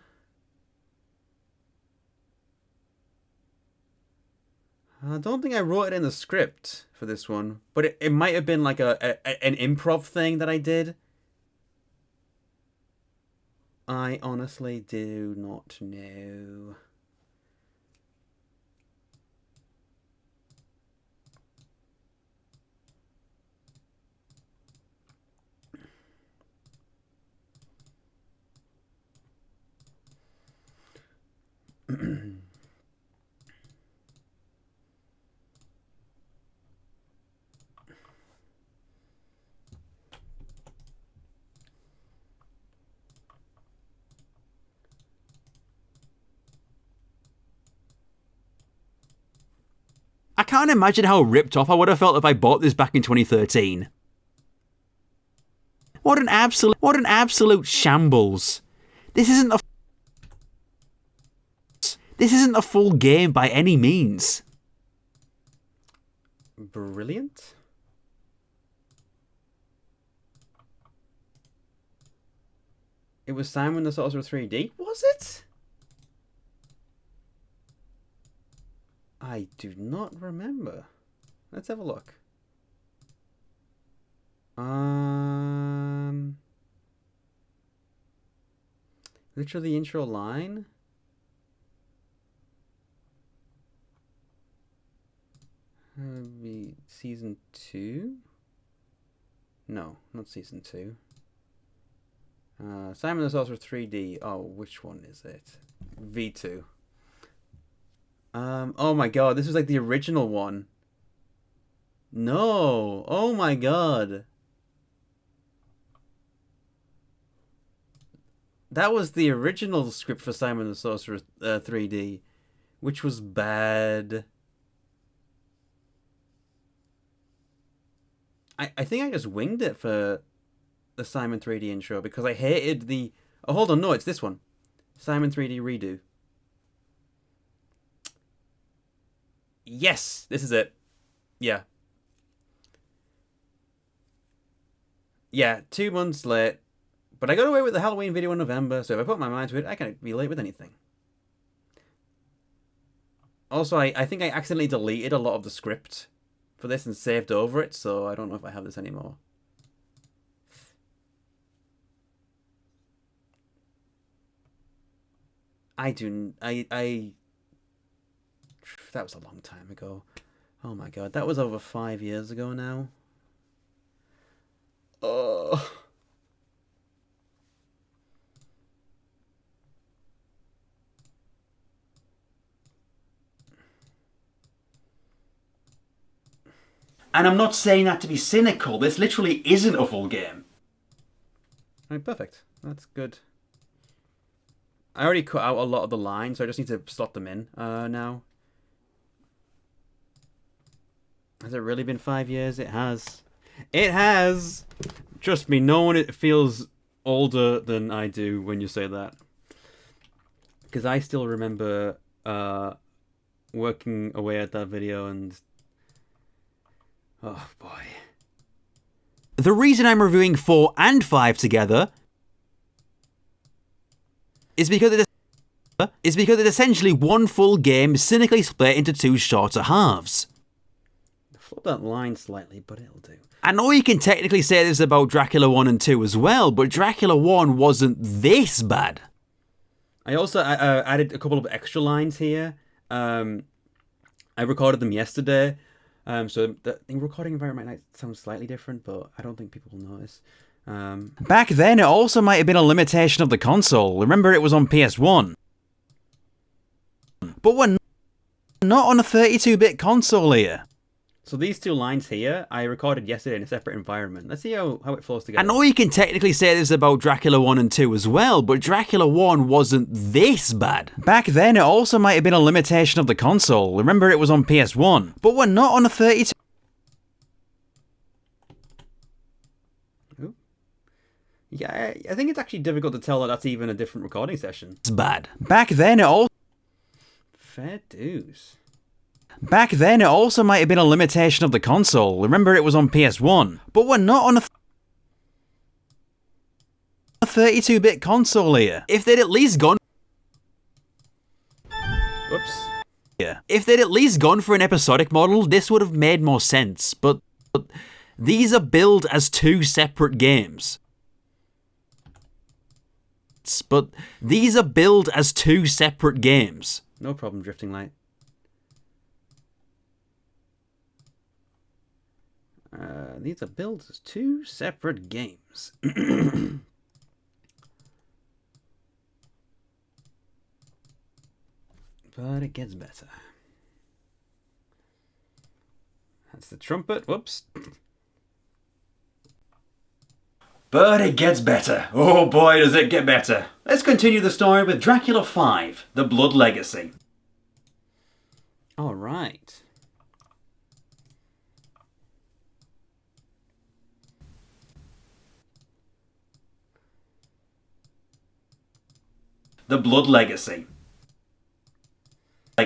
[SPEAKER 1] I don't think I wrote it in the script for this one, but it might have been like an improv thing that I did. I honestly do not know.
[SPEAKER 2] I can't imagine how ripped off I would have felt if I bought this back in 2013. What an absolute shambles. This isn't the This isn't a full game by any means.
[SPEAKER 1] Brilliant. It was Simon the Sorcerer 3D, was it? I do not remember. Let's have a look. Literally the intro line. Be season 2? No, not season 2. Simon the Sorcerer 3D. Oh, which one is it? V2. Oh my god, this was like the original one. No! Oh my god! That was the original script for Simon the Sorcerer 3D, which was bad. I think I just winged it for the Simon 3D intro because I hated the... Oh, hold on, no, it's this one. Simon 3D Redo. Yes, this is it. Yeah. Yeah, 2 months late. But I got away with the Halloween video in November, so if I put my mind to it, I can't be late with anything. Also, I think I accidentally deleted a lot of the script for this and saved over it, so I don't know if I have this anymore. That was a long time ago. Oh my god, that was over 5 years ago now. Oh.
[SPEAKER 2] And I'm not saying that to be cynical. This literally isn't a full game.
[SPEAKER 1] Right, perfect. That's good. I already cut out a lot of the lines, so I just need to slot them in now. Has it really been 5 years? It has. It has! Trust me, no one feels older than I do when you say that. Because I still remember working away at that video and... Oh boy.
[SPEAKER 2] The reason I'm reviewing 4 and 5 together is because it's essentially one full game cynically split into 2 shorter halves.
[SPEAKER 1] Flip that line slightly, but it'll do.
[SPEAKER 2] I know you can technically say this about Dracula 1 and 2 as well, but Dracula 1 wasn't this bad.
[SPEAKER 1] I also added a couple of extra lines here. I recorded them yesterday. So the recording environment might sound slightly different, but I don't think people will notice.
[SPEAKER 2] Back then, it also might have been a limitation of the console. Remember, it was on PS1. But we're not on a 32-bit console here.
[SPEAKER 1] So these 2 lines here, I recorded yesterday in a separate environment. Let's see how it flows together.
[SPEAKER 2] I know you can technically say this about Dracula 1 and 2 as well, but Dracula 1 wasn't this bad. Back then, it also might have been a limitation of the console. Remember, it was on PS1. But we're not on a 32...
[SPEAKER 1] Ooh. Yeah, I think it's actually difficult to tell that that's even a different recording session.
[SPEAKER 2] It's bad. Back then, it also...
[SPEAKER 1] Fair dues.
[SPEAKER 2] Back then, it also might have been a limitation of the console. Remember, it was on PS1. But we're not on a 32-bit console here. If they'd at least gone...
[SPEAKER 1] Whoops.
[SPEAKER 2] Yeah. If they'd at least gone for an episodic model, this would have made more sense. But these are billed as 2 separate games. But these are billed as 2 separate games.
[SPEAKER 1] No problem, Drifting Light. These are billed as 2 separate games. But it gets better. That's the trumpet. Whoops.
[SPEAKER 2] But it gets better. Oh boy, does it get better. Let's continue the story with Dracula 5, The Blood Legacy.
[SPEAKER 1] All right.
[SPEAKER 2] The Blood Legacy.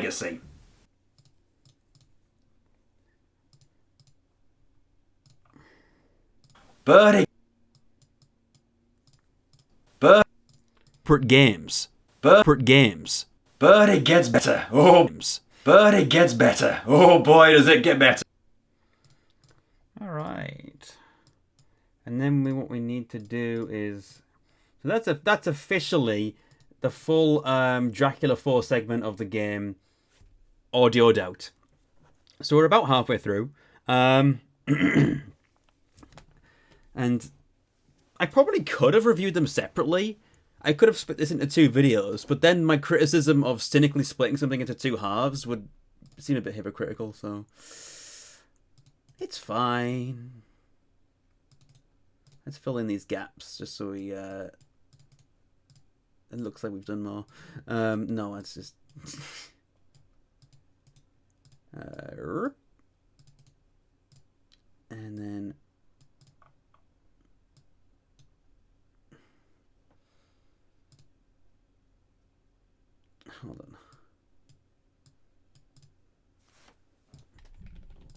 [SPEAKER 1] Legacy. Birdie.
[SPEAKER 2] Games. Games.
[SPEAKER 1] Birdie gets better. Oh, Birdie gets better. Oh boy, does it get better. Alright. And then what we need to do is... So that's officially the full Dracula 4 segment of the game audioed out. So we're about halfway through. And I probably could have reviewed them separately. I could have split this into 2 videos, but then my criticism of cynically splitting something into 2 halves would seem a bit hypocritical, so... It's fine. Let's fill in these gaps, just so we... It looks like we've done more. No, it's just... and then... Hold on.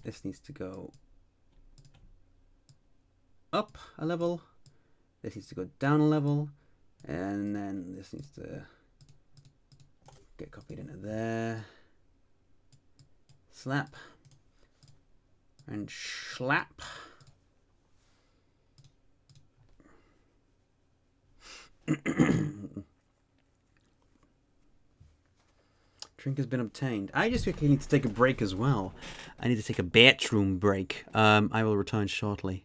[SPEAKER 1] This needs to go up a level. This needs to go down a level. And then this needs to get copied into there. Slap. And slap. Drink has been obtained. I just quickly need to take a break as well. I need to take a bathroom break. I will return shortly.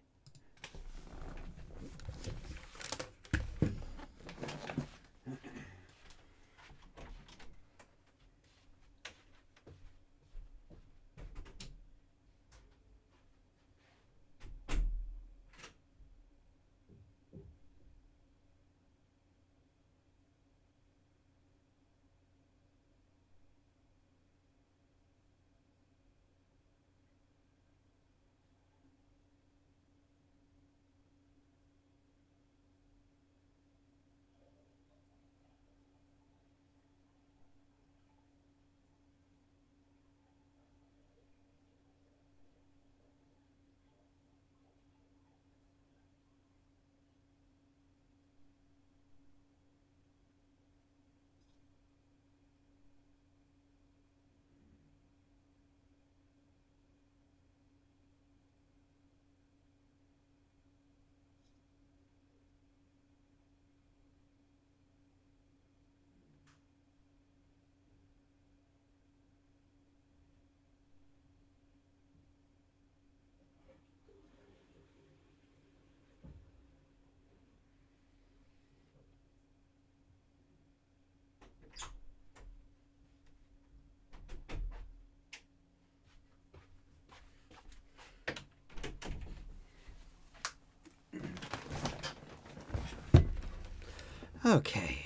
[SPEAKER 1] Okay.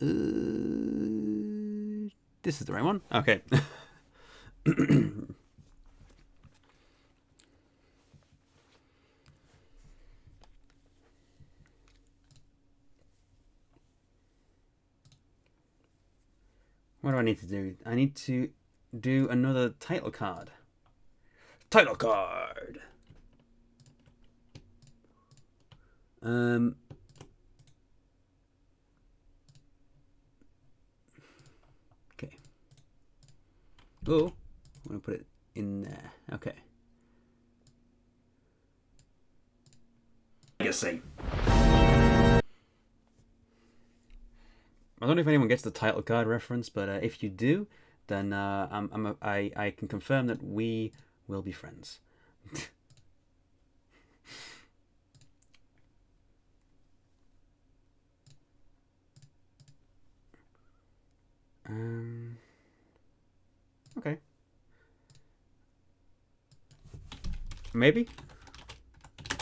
[SPEAKER 1] This is the right one? Okay. What do I need to do? I need to do another title card. Title card! Okay. Oh, I'm going to put it in there. Okay. Legacy. I don't know if anyone gets the title card reference, but if you do, then I can confirm that we will be friends. Okay. Maybe. I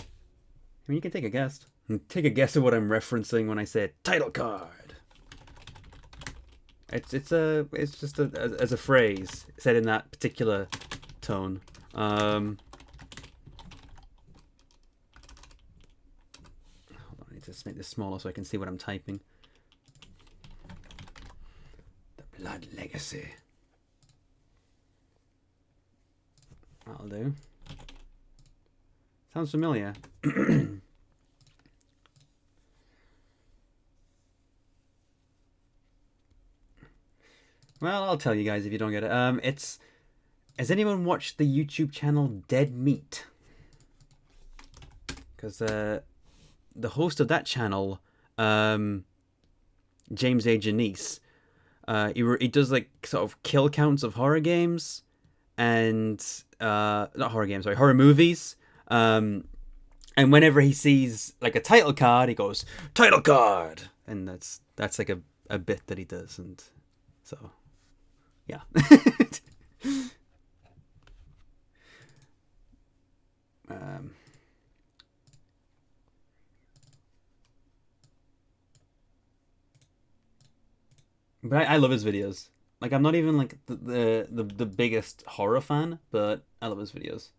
[SPEAKER 1] mean, you can take a guess. Take a guess at what I'm referencing when I say title card. It's just as a phrase said in that particular tone. Hold on, I need to just make this smaller so I can see what I'm typing. The Blood Legacy. That'll do. Sounds familiar. Well, I'll tell you guys if you don't get it. Has anyone watched the YouTube channel Dead Meat? Because the host of that channel, James A. Janice, he does like sort of kill counts of horror games and not horror games, sorry, horror movies. And whenever he sees like a title card, he goes title card, and that's like a bit that he does, and so yeah. But I love his videos. Like, I'm not even like the biggest horror fan, but I love his videos.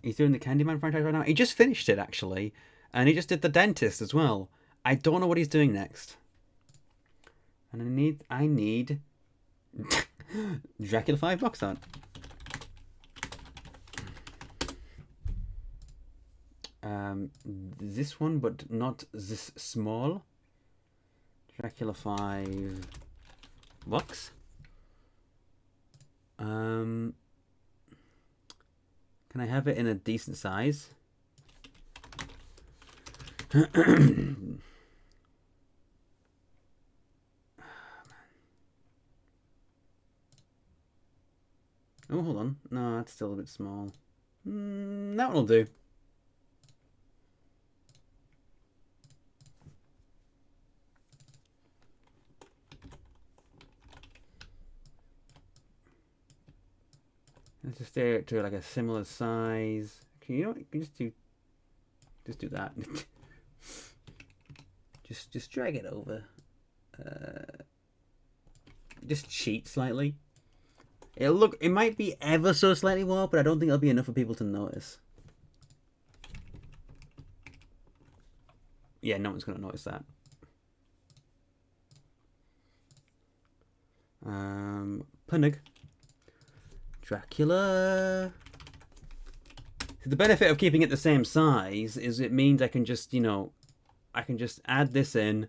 [SPEAKER 1] He's doing the Candyman franchise right now. He just finished it actually, and he just did The Dentist as well. I don't know what he's doing next. And I need Dracula 5 box art. This one, but not this small. Dracula 5 box. Can I have it in a decent size? Oh, hold on. No, that's still a bit small. That one will do. Let's just do it to like a similar size. Okay, you know what? You can just do that. just drag it over. Just cheat slightly. It might be ever so slightly warped, but I don't think it'll be enough for people to notice. Yeah, no one's gonna notice that. Punnig. Dracula. So the benefit of keeping it the same size is it means I can just, I can just add this in,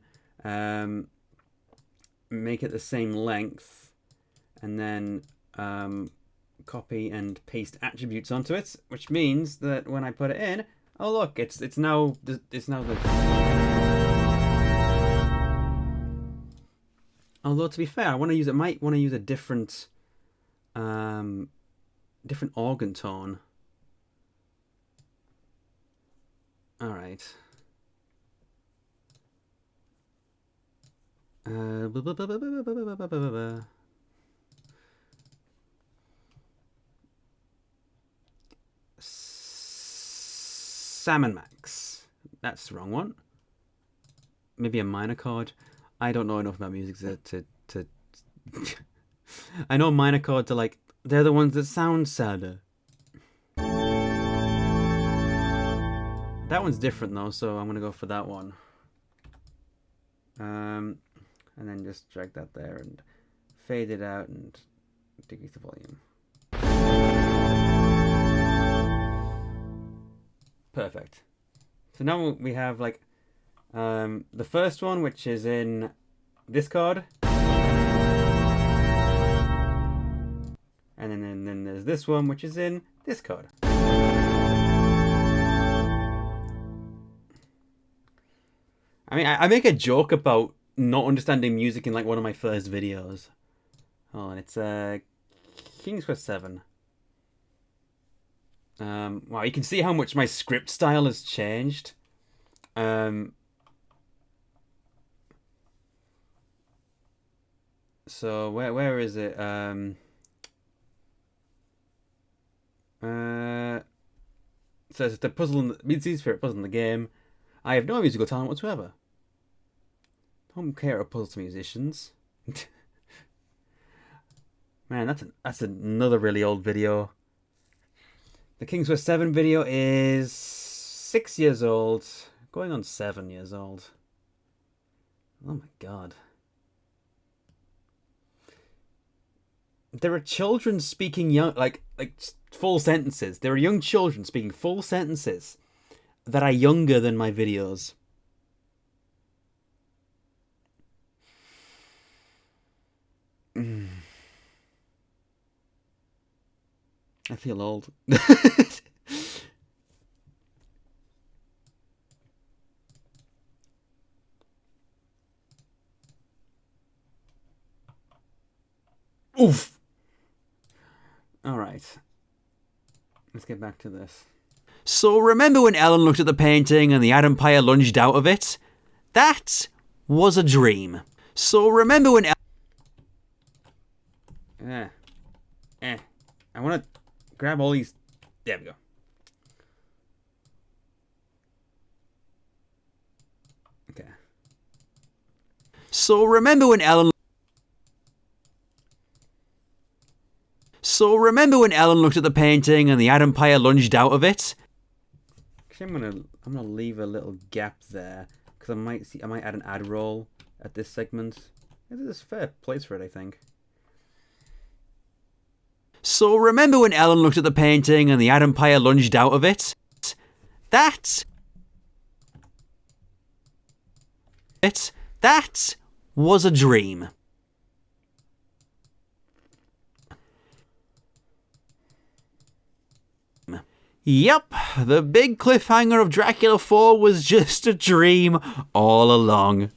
[SPEAKER 1] make it the same length, and then copy and paste attributes onto it, which means that when I put it in, oh look, it's now the. Although to be fair, might want to use a different organ tone. All right. Salmon Max. That's the wrong one. Maybe a minor chord. I don't know enough about music to I know minor chords are like, they're the ones that sound sadder. That one's different though, so I'm gonna go for that one. And then just drag that there and fade it out and decrease the volume. Perfect. So now we have like the first one, which is in this card, and then there's this one, which is in this card. I mean, I make a joke about not understanding music in like one of my first videos. Oh, and it's King's Quest 7. Wow, you can see how much my script style has changed. So where is it? So it's the puzzle in the Mid-Sea Spirit puzzle in the game. I have no musical talent whatsoever. Don't care about puzzle to musicians. Man, that's another really old video. The King's Quest 7 video is 6 years old, going on 7 years old. Oh my god. There are children speaking like full sentences. There are young children speaking full sentences that are younger than my videos. I feel old. Oof. All right. Let's get back to this.
[SPEAKER 2] So remember when Ellen looked at the painting and the atom pyre lunged out of it? That was a dream. So remember when
[SPEAKER 1] I want to grab all these. There we go. Okay.
[SPEAKER 2] So remember when Ellen looked at the painting and the atom pyre lunged out of it?
[SPEAKER 1] Actually, I'm gonna leave a little gap there because I might add an ad roll at this segment. There's a fair place for it, I think.
[SPEAKER 2] So remember when Ellen looked at the painting and the atom pyre lunged out of it? That was a dream. Yep, the big cliffhanger of Dracula 4 was just a dream all along.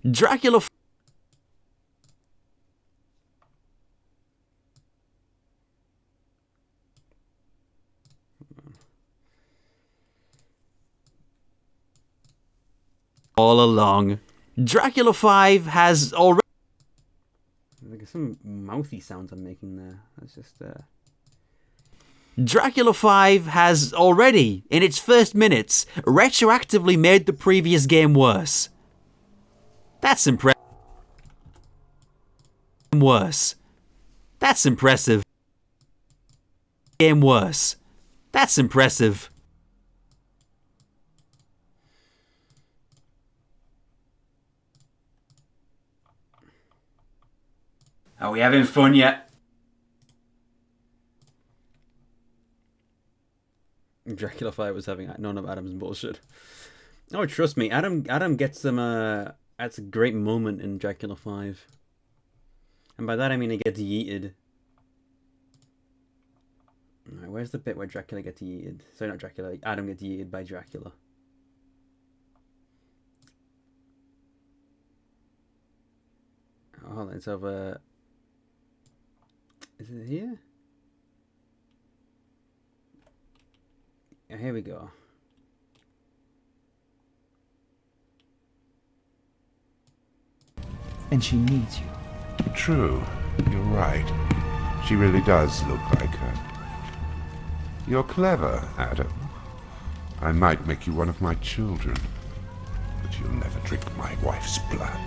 [SPEAKER 2] Dracula all along. Dracula 5 has already...
[SPEAKER 1] There's some mouthy sounds I'm making there. That's just...
[SPEAKER 2] Dracula 5 has already, in its first minutes, retroactively made the previous game worse. That's impressive. That's impressive. Game worse. That's impressive.
[SPEAKER 1] Are we having fun yet? Dracula 5 was having none of Adam's bullshit. Oh, trust me, Adam gets some. That's a great moment in Dracula 5, and by that I mean he gets yeeted. Alright, where's the bit where Dracula gets yeeted? Sorry, not Dracula. Adam gets yeeted by Dracula. Oh, hold on, it's over. Is it here? Here we go.
[SPEAKER 5] And she needs you.
[SPEAKER 6] True. You're right. She really does look like her. You're clever, Adam. I might make you one of my children, but you'll never drink my wife's blood.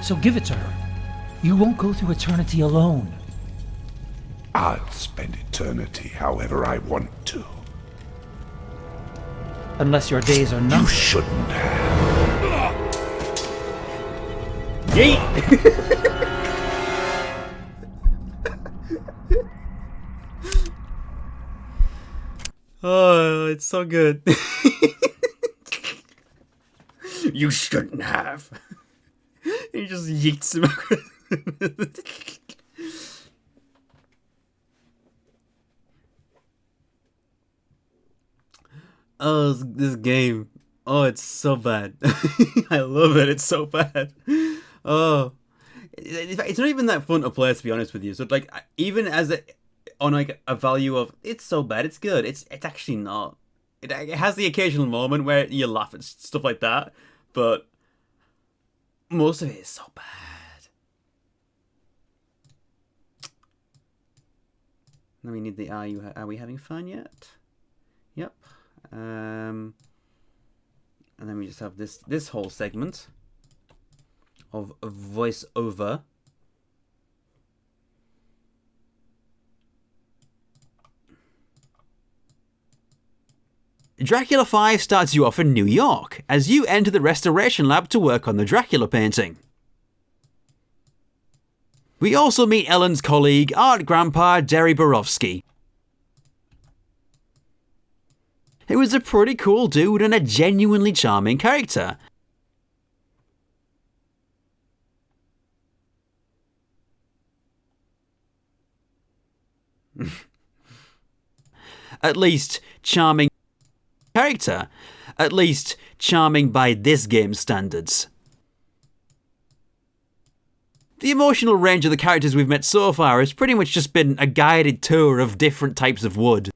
[SPEAKER 5] So give it to her. You won't go through eternity alone.
[SPEAKER 6] I'll spend eternity however I want to.
[SPEAKER 5] Unless your days are numbered.
[SPEAKER 6] You shouldn't have.
[SPEAKER 1] Yeet! Oh, it's so good. You shouldn't have. He just yeets him out. Oh, this game. Oh, it's so bad. I love it. It's so bad. Oh, it's not even that fun to play, to be honest with you. So, like, even as on like a value of it's so bad, it's good. It's actually not. It has the occasional moment where you laugh at stuff like that, but most of it is so bad. Now we need the are we having fun yet? Yep. And then we just have this whole segment of voiceover.
[SPEAKER 2] Dracula 5 starts you off in New York, as you enter the restoration lab to work on the Dracula painting. We also meet Ellen's colleague, art grandpa Derry Borowski, who is a pretty cool dude and a genuinely charming character. At least charming character. At least charming by this game's standards. The emotional range of the characters we've met so far has pretty much just been a guided tour of different types of wood.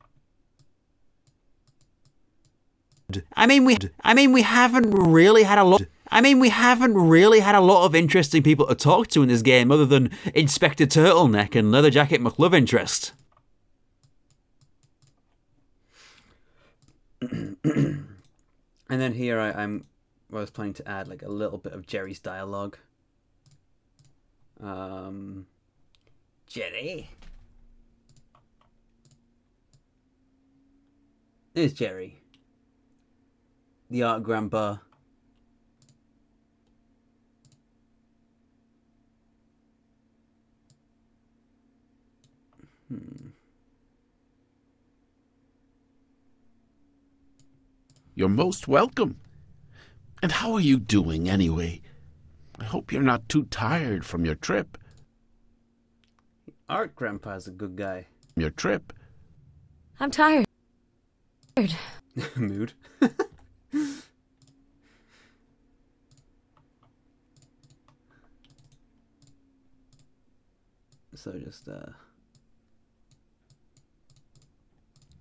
[SPEAKER 2] I mean, we haven't really had a lot of interesting people to talk to in this game other than Inspector Turtleneck and Leather Jacket McLove interest.
[SPEAKER 1] And then here I was planning to add like a little bit of Jerry's dialogue. Jerry? There's Jerry. The art grandpa.
[SPEAKER 7] You're most welcome. And how are you doing, anyway? I hope you're not too tired from your trip.
[SPEAKER 1] Art grandpa's a good guy.
[SPEAKER 7] Your trip?
[SPEAKER 3] I'm tired.
[SPEAKER 1] Mood. So just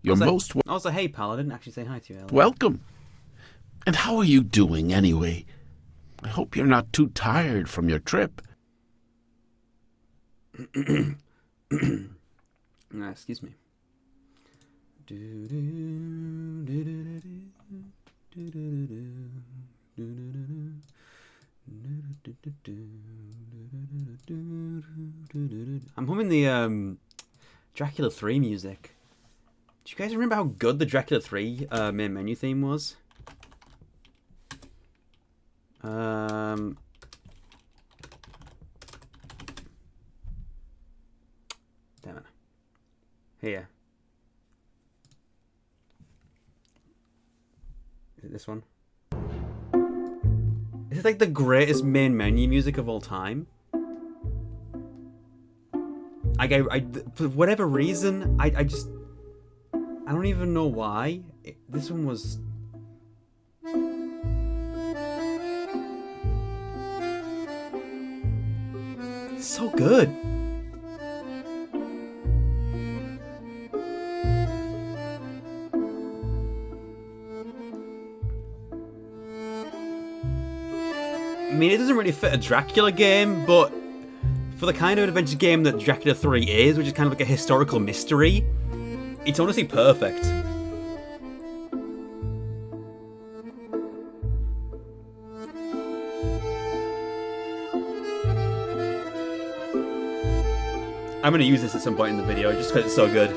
[SPEAKER 7] You're most
[SPEAKER 1] also, hey pal, I didn't actually say hi to you earlier.
[SPEAKER 7] welcome. And how are you doing, anyway? I hope you're not too tired from your trip.
[SPEAKER 1] Excuse me. I'm humming the Dracula 3 music. Do you guys remember how good the Dracula 3 main menu theme was? Damn it. Here. Is it this one? This is like the greatest main menu music of all time. I for whatever reason, I don't even know why. This one was... so good. I mean, it doesn't really fit a Dracula game, but for the kind of adventure game that Dracula 3 is, which is kind of like a historical mystery, it's honestly perfect. I'm going to use this at some point in the video just because it's so good.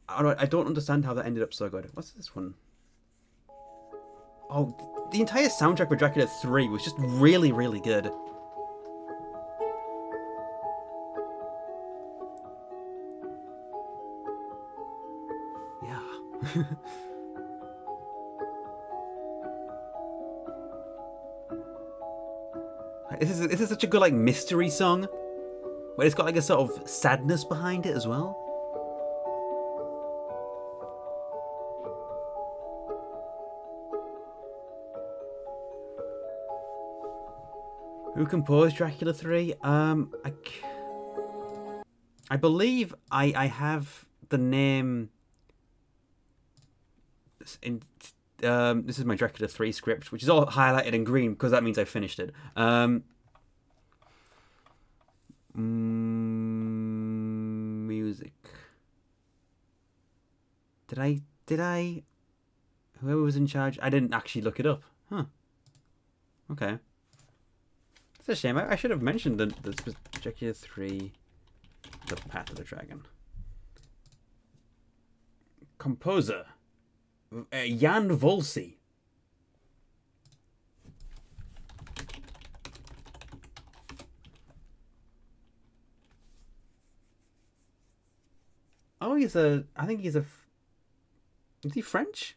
[SPEAKER 1] I don't understand how that ended up so good. What's this one? Oh, the entire soundtrack for Dracula 3 was just really, really good. Yeah. This is such a good like mystery song, where it's got like a sort of sadness behind it as well. Who composed Dracula 3? I believe I have the name in. This is my Dracula 3 script, which is all highlighted in green because that means I finished it. Music. Did I? Whoever was in charge, I didn't actually look it up. Huh. Okay. It's a shame. I should have mentioned the Dracula 3, The Path of the Dragon. Composer. Jan Volsi. Oh, I think he's a... Is he French?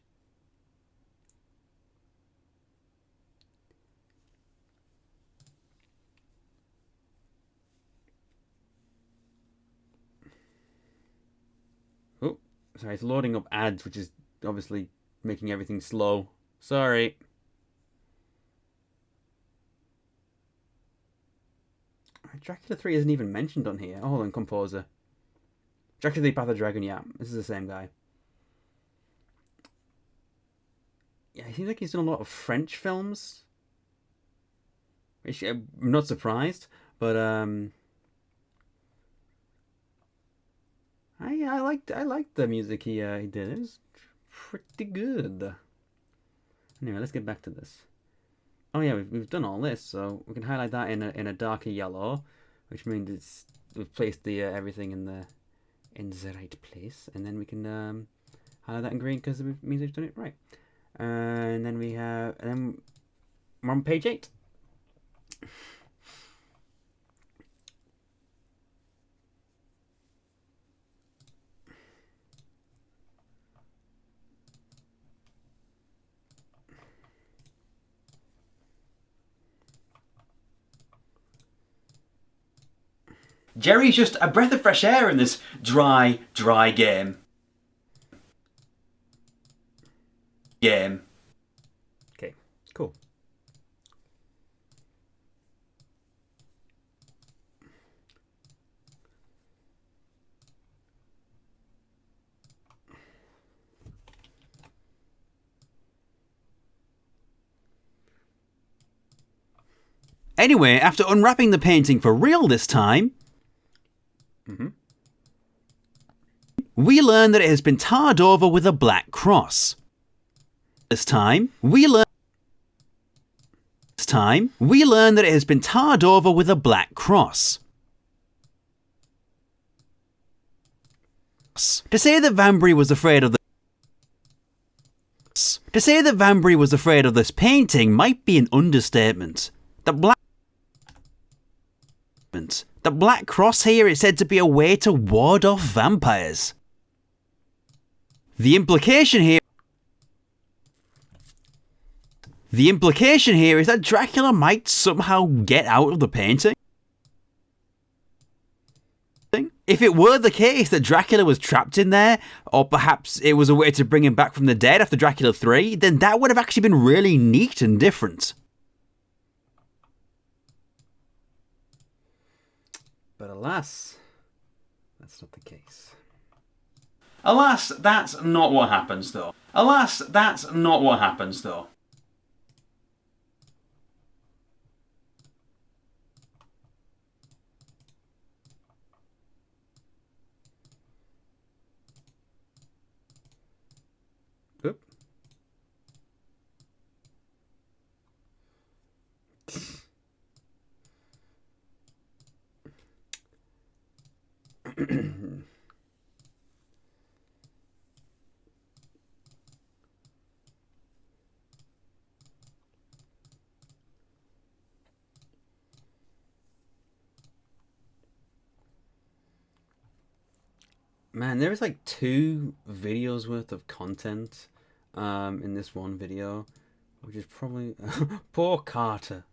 [SPEAKER 1] Oh, sorry, it's loading up ads, which is obviously making everything slow. Sorry. Dracula 3 isn't even mentioned on here. Oh, hold on, composer. Dracula 3 Path of the Dragon, yeah. This is the same guy. Yeah, he seems like he's done a lot of French films. Which I'm not surprised, but I liked the music he did. It was pretty good. Anyway, let's get back to this. Oh yeah, we've done all this, so we can highlight that in a darker yellow, which means we've placed the everything in the right place, and then we can highlight that in green because it means we've done it right. And then we're on page 8.
[SPEAKER 2] Jerry's just a breath of fresh air in this dry game.
[SPEAKER 1] Okay, cool.
[SPEAKER 2] Anyway, after unwrapping the painting for real this time, we learn that it has been tarred over with a black cross. This time, we learn that it has been tarred over with a black cross. To say that Vambury was afraid of this painting might be an understatement. The black cross here is said to be a way to ward off vampires. The implication here is that Dracula might somehow get out of the painting. If it were the case that Dracula was trapped in there, or perhaps it was a way to bring him back from the dead after Dracula 3, then that would have actually been really neat and different.
[SPEAKER 1] But alas, that's not the case.
[SPEAKER 2] Alas, that's not what happens though.
[SPEAKER 1] Oop. Man, there is like 2 videos worth of content in this one video, which is probably poor Carter.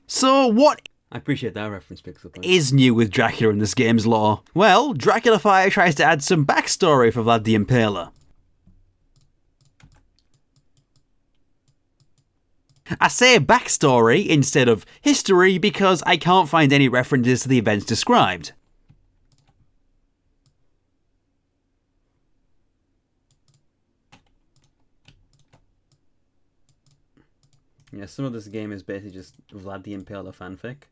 [SPEAKER 2] So what
[SPEAKER 1] I appreciate that reference, Pixel Point.
[SPEAKER 2] is new with Dracula in this game's lore? Well, Dracula 5 tries to add some backstory for Vlad the Impaler. I say backstory instead of history because I can't find any references to the events described.
[SPEAKER 1] Yeah, some of this game is basically just Vlad the Impaler fanfic.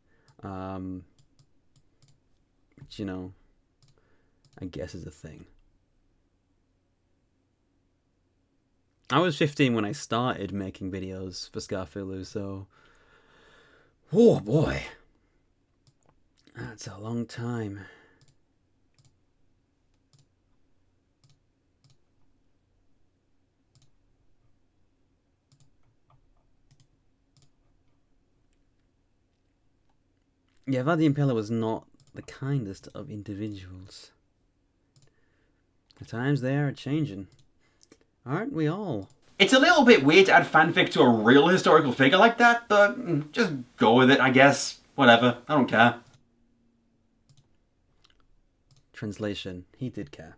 [SPEAKER 1] Which, you know, I guess is a thing. I was 15 when I started making videos for Scarfulhu, so... Oh boy. That's a long time. Yeah, Vlad the Impaler was not the kindest of individuals. At times they are changing. Aren't we all?
[SPEAKER 2] It's a little bit weird to add fanfic to a real historical figure like that, but just go with it, I guess. Whatever, I don't care.
[SPEAKER 1] Translation, he did care.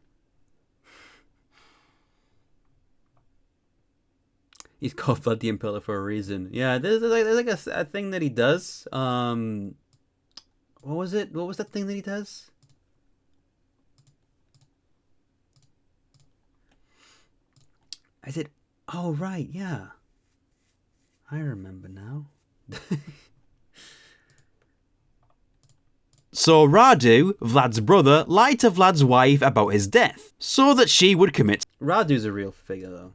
[SPEAKER 1] He's called Vlad the Impaler for a reason. Yeah, there's like a thing that he does. What was it? What was that thing that he does? I said, oh right, yeah. I remember now.
[SPEAKER 2] So Radu, Vlad's brother, lied to Vlad's wife about his death, so that she would commit.
[SPEAKER 1] Radu's a real figure, though.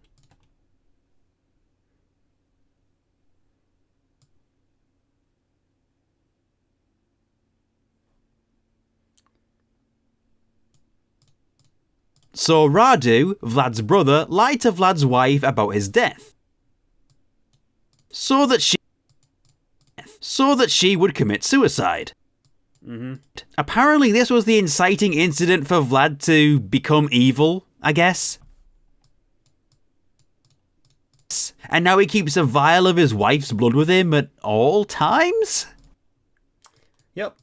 [SPEAKER 2] So Radu, Vlad's brother, lied to Vlad's wife about his death, so that she would commit suicide. Apparently this was the inciting incident for Vlad to become evil, I guess. And now he keeps a vial of his wife's blood with him at all times?
[SPEAKER 1] Yep.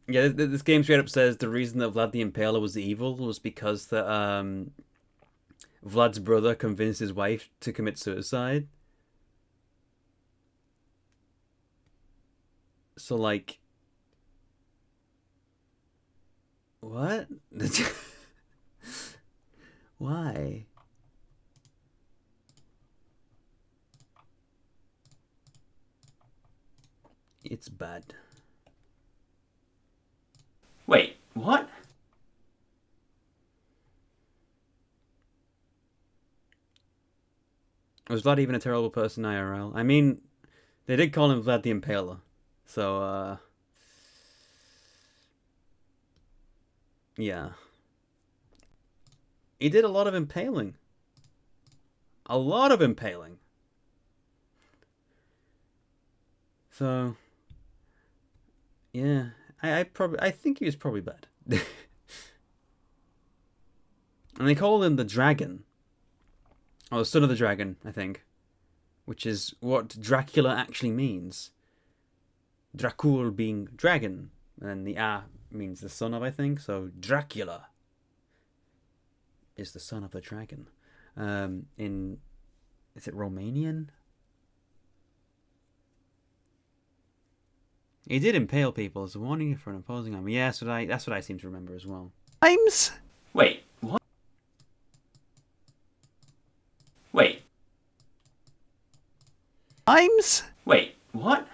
[SPEAKER 1] Yeah, this game straight up says the reason that Vlad the Impaler was evil was because that Vlad's brother convinced his wife to commit suicide. So, like... What? Why? It's bad.
[SPEAKER 2] Wait, what?
[SPEAKER 1] Was Vlad even a terrible person IRL? I mean, they did call him Vlad the Impaler. So, yeah. He did a lot of impaling. A lot of impaling. So, yeah. I think he was probably bad. And they call him the Dragon. Or the Son of the Dragon, I think. Which is what Dracula actually means. Dracul being dragon. And then the A means the son of, I think. So Dracula is the son of the dragon. Is it Romanian? He did impale people as a warning for an opposing army. Yeah, that's what I seem to remember as well.
[SPEAKER 2] Times? Wait, what? Wait. Times? Wait, what?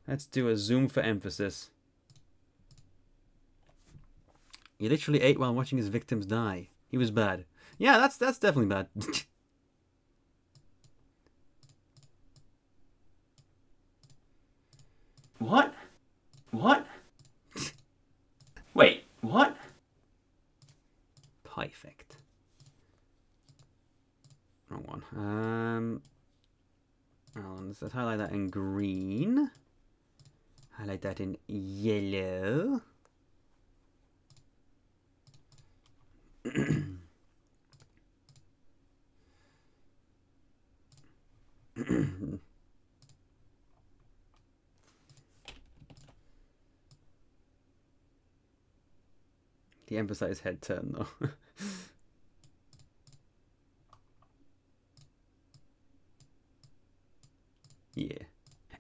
[SPEAKER 1] Let's do a zoom for emphasis. He literally ate while watching his victims die. He was bad. Yeah, that's definitely bad.
[SPEAKER 2] What? What? Wait, what?
[SPEAKER 1] Perfect. Wrong one. Let's highlight that in green. Highlight that in yellow. The emphasized head turn though. Yeah.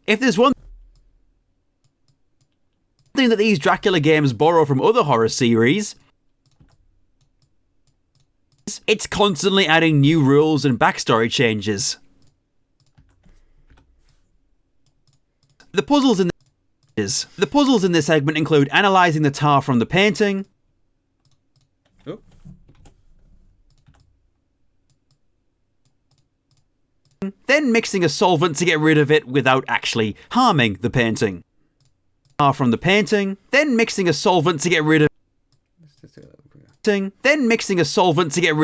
[SPEAKER 2] If there's one thing that these Dracula games borrow from other horror series, it's constantly adding new rules and backstory changes. The puzzles in this segment include analysing the tar from the painting, then mixing a solvent to get rid of it without actually harming the painting. from the painting, then mixing a solvent to get rid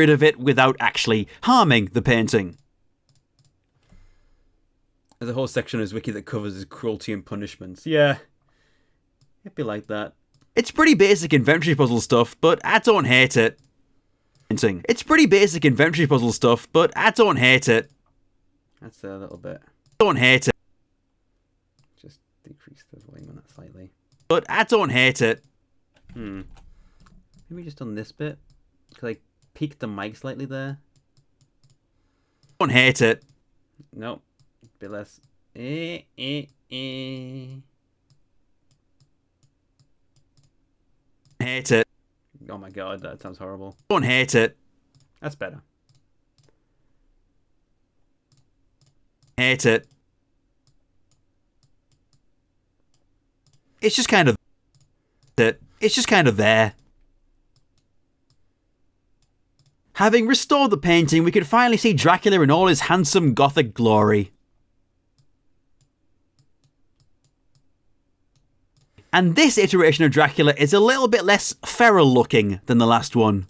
[SPEAKER 2] of it without actually harming the painting.
[SPEAKER 1] There's a whole section of his wiki that covers his cruelty and punishments. Yeah, it'd be like that.
[SPEAKER 2] It's pretty basic inventory puzzle stuff, but I don't hate it. It's pretty basic inventory puzzle stuff, but I don't hate it.
[SPEAKER 1] That's a little bit.
[SPEAKER 2] Don't hate it.
[SPEAKER 1] Just decrease the volume on that slightly.
[SPEAKER 2] But I don't hate it.
[SPEAKER 1] Maybe just on this bit. Because I peaked the mic slightly there.
[SPEAKER 2] Don't hate it.
[SPEAKER 1] Nope. A bit less.
[SPEAKER 2] Hate it.
[SPEAKER 1] Oh my god, that sounds horrible.
[SPEAKER 2] Don't hate it.
[SPEAKER 1] That's better.
[SPEAKER 2] Hate it. It's just kind of there. Having restored the painting, we could finally see Dracula in all his handsome gothic glory. And this iteration of Dracula is a little bit less feral looking than the last one.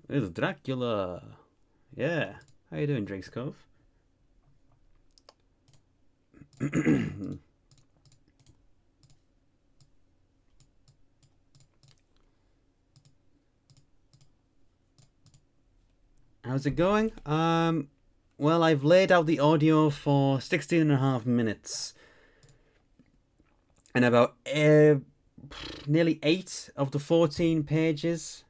[SPEAKER 1] It's Dracula. Yeah. How you doing, Drake's Cove? How's it going? Well, I've laid out the audio for 16.5 minutes. And about nearly 8 of the 14 pages.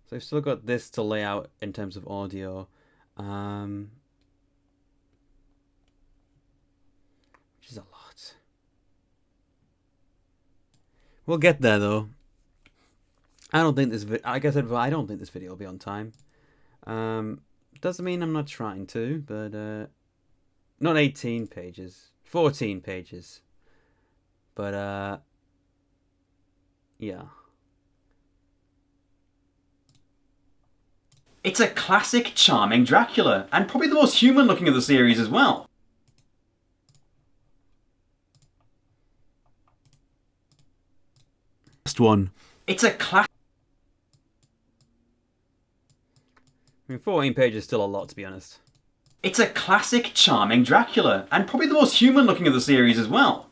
[SPEAKER 1] So I've still got this to lay out in terms of audio. Which is a lot. We'll get there though. I don't think this like I said before, I don't think this video will be on time. Doesn't mean I'm not trying to, but not 18 pages, 14 pages. But yeah.
[SPEAKER 2] It's a classic, charming Dracula, and probably the most human looking of the series as well. Last one. It's a classic.
[SPEAKER 1] I mean, 14 pages is still a lot, to be honest.
[SPEAKER 2] It's a classic, charming Dracula, and probably the most human looking of the series as well.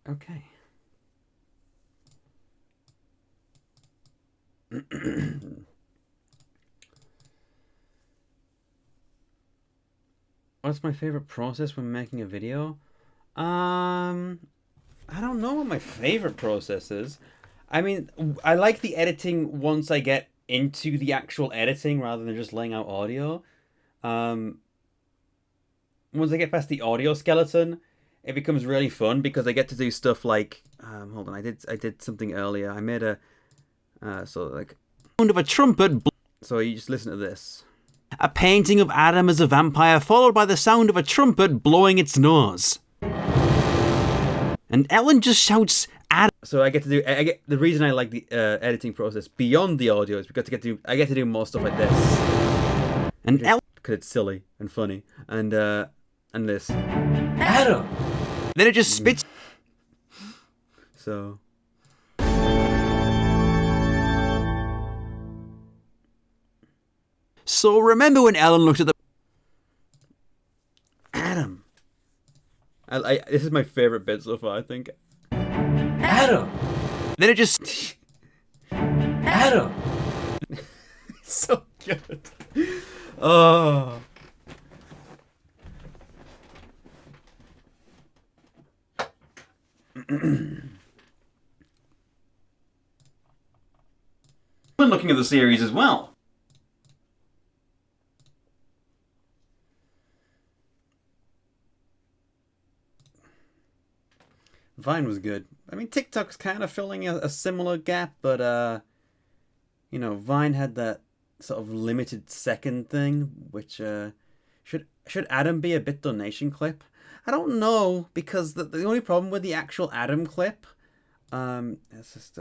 [SPEAKER 1] Okay. What's my favorite process when making a video? I don't know what my favorite process is. I mean, I like the editing once I get into the actual editing rather than just laying out audio. Once I get past the audio skeleton, it becomes really fun because I get to do stuff like hold on, I did something earlier. I made a so like
[SPEAKER 2] Sound of a trumpet.
[SPEAKER 1] So you just listen to this.
[SPEAKER 2] A painting of Adam as a vampire, followed by the sound of a trumpet blowing its nose. And Ellen just shouts Adam.
[SPEAKER 1] So I get the reason I like the editing process beyond the audio is because I get to do more stuff like this.
[SPEAKER 2] And Ellen,
[SPEAKER 1] because it's silly and funny, and this.
[SPEAKER 5] Adam!
[SPEAKER 2] Then it just spits.
[SPEAKER 1] So.
[SPEAKER 2] So remember when Ellen looked at the
[SPEAKER 1] Adam. This is my favorite bit so far, I think.
[SPEAKER 5] Adam!
[SPEAKER 2] Then it just
[SPEAKER 5] Adam!
[SPEAKER 1] So good. Oh.
[SPEAKER 2] when looking at the series as well.
[SPEAKER 1] Vine was good. I mean, TikTok's kind of filling a similar gap, but you know, Vine had that sort of limited second thing, which should Adam be a bit donation clip? I don't know, because the only problem with the actual Adam clip, let's just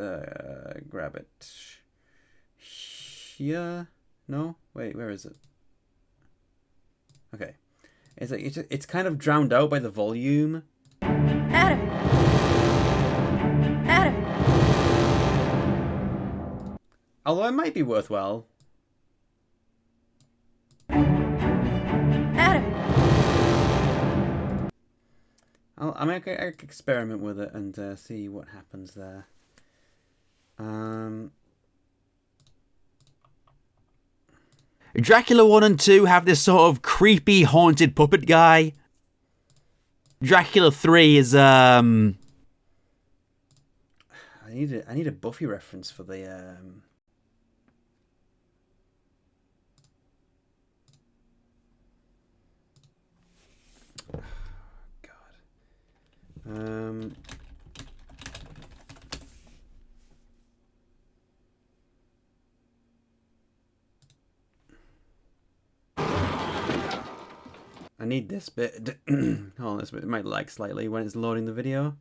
[SPEAKER 1] grab it here. No, wait, where is it? Okay, it's like it's kind of drowned out by the volume.
[SPEAKER 3] Adam! Adam!
[SPEAKER 1] Although it might be worthwhile.
[SPEAKER 3] Adam!
[SPEAKER 1] I mean, I could experiment with it and see what happens there.
[SPEAKER 2] Dracula 1 and 2 have this sort of creepy, haunted puppet guy. Dracula 3 is,
[SPEAKER 1] I need a Buffy reference for the, I need this bit. Hold on, this bit might lag slightly when it's loading the video.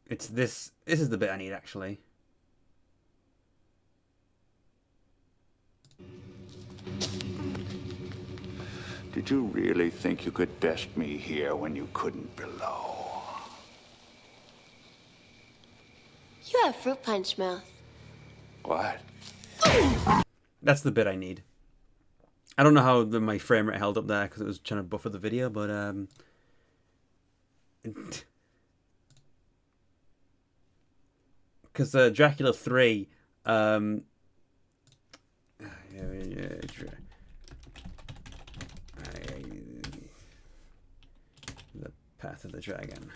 [SPEAKER 1] It's this. This is the bit I need, actually.
[SPEAKER 8] Did you really think you could best me here when you couldn't below?
[SPEAKER 9] You have fruit punch mouth.
[SPEAKER 8] What?
[SPEAKER 1] That's the bit I need. I don't know how my frame rate held up there because it was trying to buffer the video, but because Dracula 3, the Path of the Dragon.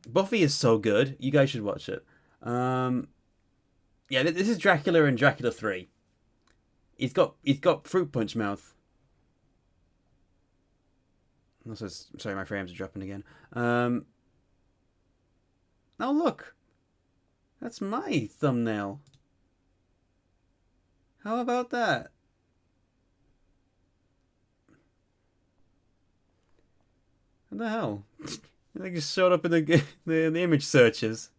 [SPEAKER 1] Buffy is so good. You guys should watch it. Yeah, this is Dracula in Dracula 3. He's got fruit punch mouth. Also, sorry, my frames are dropping again. Oh look, that's my thumbnail. How about that? What the hell? They just showed up in the image searches.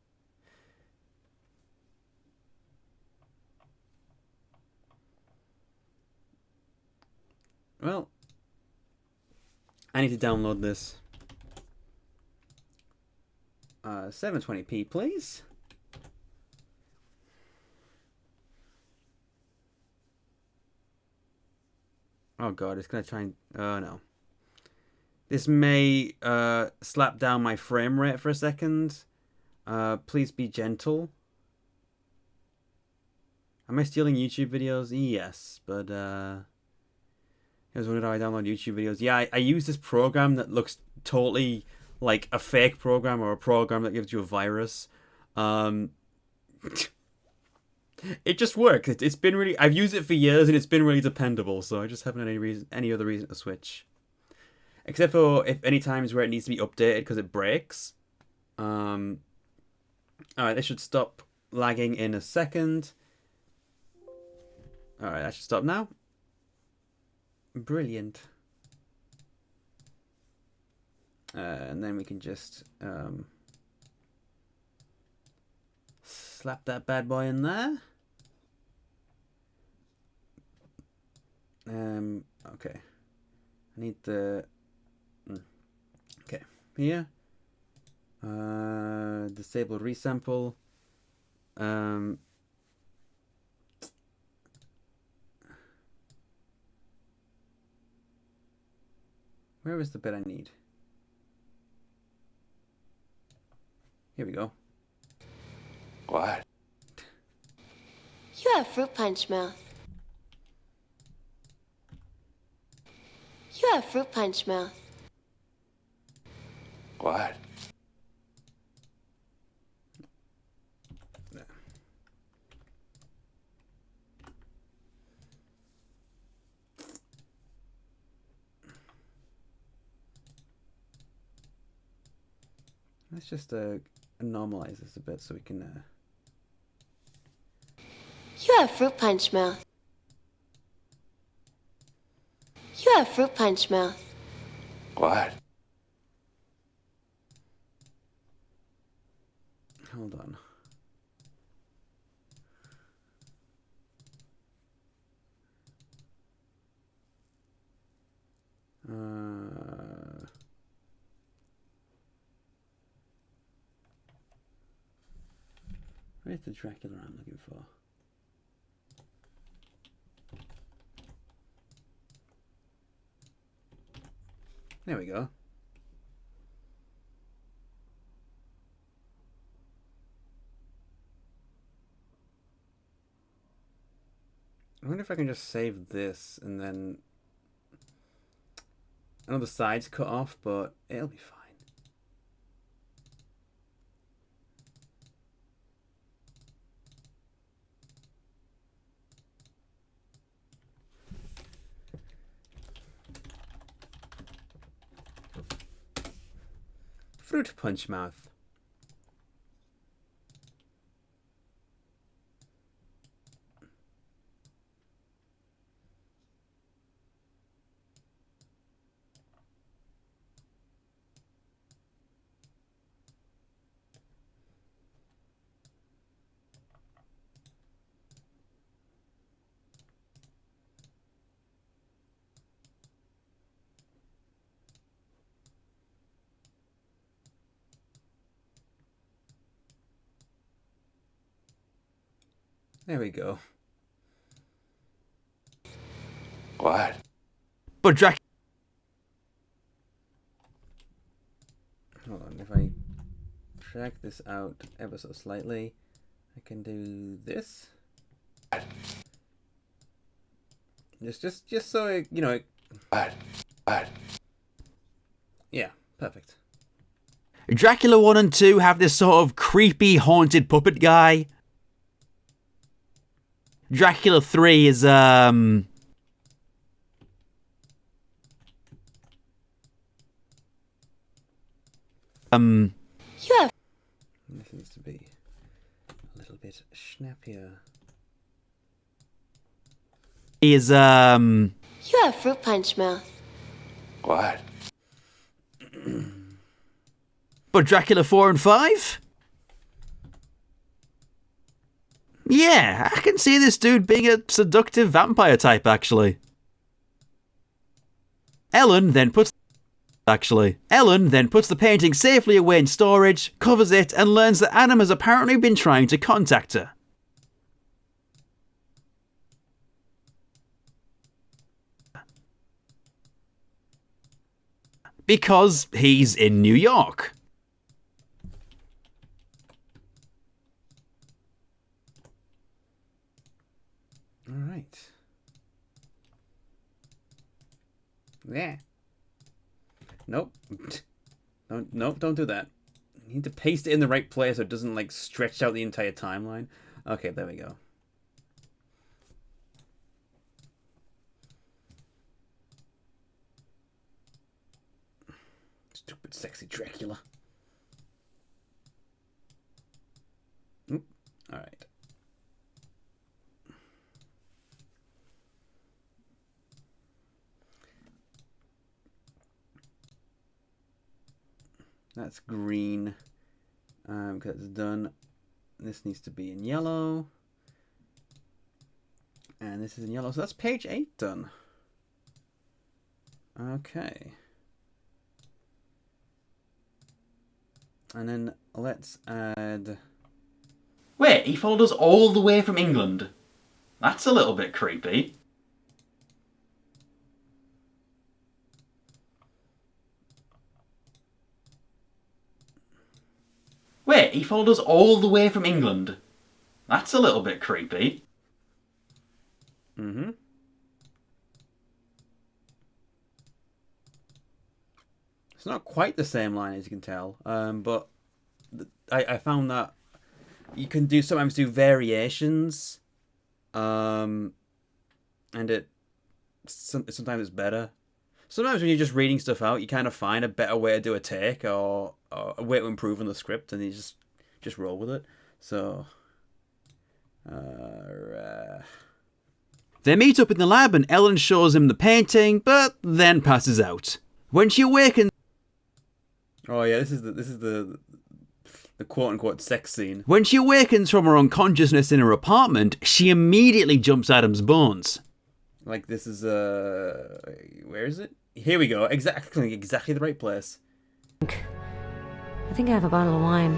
[SPEAKER 1] Well, I need to download this. 720p, please. Oh god, it's gonna try and... Oh no. This may slap down my frame rate for a second. Please be gentle. Am I stealing YouTube videos? Yes, but here's wondering how I download YouTube videos. Yeah, I use this program that looks totally like a fake program or a program that gives you a virus. It just works. It's been really... I've used it for years and it's been really dependable, so I just haven't had any other reason to switch. Except for if any times where it needs to be updated because it breaks. Alright, this should stop lagging in a second. Alright, that should stop now. Brilliant. And then we can just slap that bad boy in there. Okay. I need the... Okay, here. Disable resample. Where is the bit I need? Here we go.
[SPEAKER 8] What?
[SPEAKER 9] You have fruit punch mouth. You have fruit punch mouth.
[SPEAKER 8] What?
[SPEAKER 1] Let's just normalize this a bit so we can
[SPEAKER 9] You have fruit punch mouth. You have fruit punch mouth.
[SPEAKER 8] What?
[SPEAKER 1] Hold on. Where's the Dracula I'm looking for? There we go. I wonder if I can just save this and then... I know the side's cut off, but it'll be fine. Fruit punch mouth. There we go.
[SPEAKER 8] What?
[SPEAKER 2] But Dracula...
[SPEAKER 1] Hold on, if I drag this out ever so slightly, I can do this. Just so it, you know.
[SPEAKER 8] What?
[SPEAKER 1] Yeah, perfect.
[SPEAKER 2] Dracula 1 and 2 have this sort of creepy, haunted puppet guy. Dracula 3 is,
[SPEAKER 9] Yeah.
[SPEAKER 1] This needs to be a little bit snappier.
[SPEAKER 2] is,
[SPEAKER 9] You have fruit punch mouth.
[SPEAKER 8] What?
[SPEAKER 2] But Dracula 4 and 5? Yeah, I can see this dude being a seductive vampire type, actually. Ellen then puts the painting safely away in storage, covers it, and learns that Adam has apparently been trying to contact her. Because he's in New York.
[SPEAKER 1] All right. Yeah. Nope. Nope, don't do that. You need to paste it in the right place so it doesn't, like, stretch out the entire timeline. Okay, there we go. Stupid, sexy Dracula. Oop. All right. That's green, because it's done. This needs to be in yellow. And this is in yellow. So that's page 8 done. Okay. And then let's add...
[SPEAKER 2] Wait, he followed us all the way from England? That's a little bit creepy. Wait, he followed us all the way from England? That's a little bit creepy.
[SPEAKER 1] Mm-hmm. It's not quite the same line, as you can tell, but I found that you can sometimes do variations, and sometimes it's better. Sometimes when you're just reading stuff out, you kind of find a better way to do a take or a way to improve on the script, and you just roll with it. So
[SPEAKER 2] They meet up in the lab and Ellen shows him the painting, but then passes out. When she awakens...
[SPEAKER 1] Oh yeah, this is the quote-unquote sex scene.
[SPEAKER 2] When she awakens from her unconsciousness in her apartment, she immediately jumps Adam's bones.
[SPEAKER 1] Like, this is, where is it? Here we go. Exactly the right place.
[SPEAKER 3] I think I have a bottle of wine.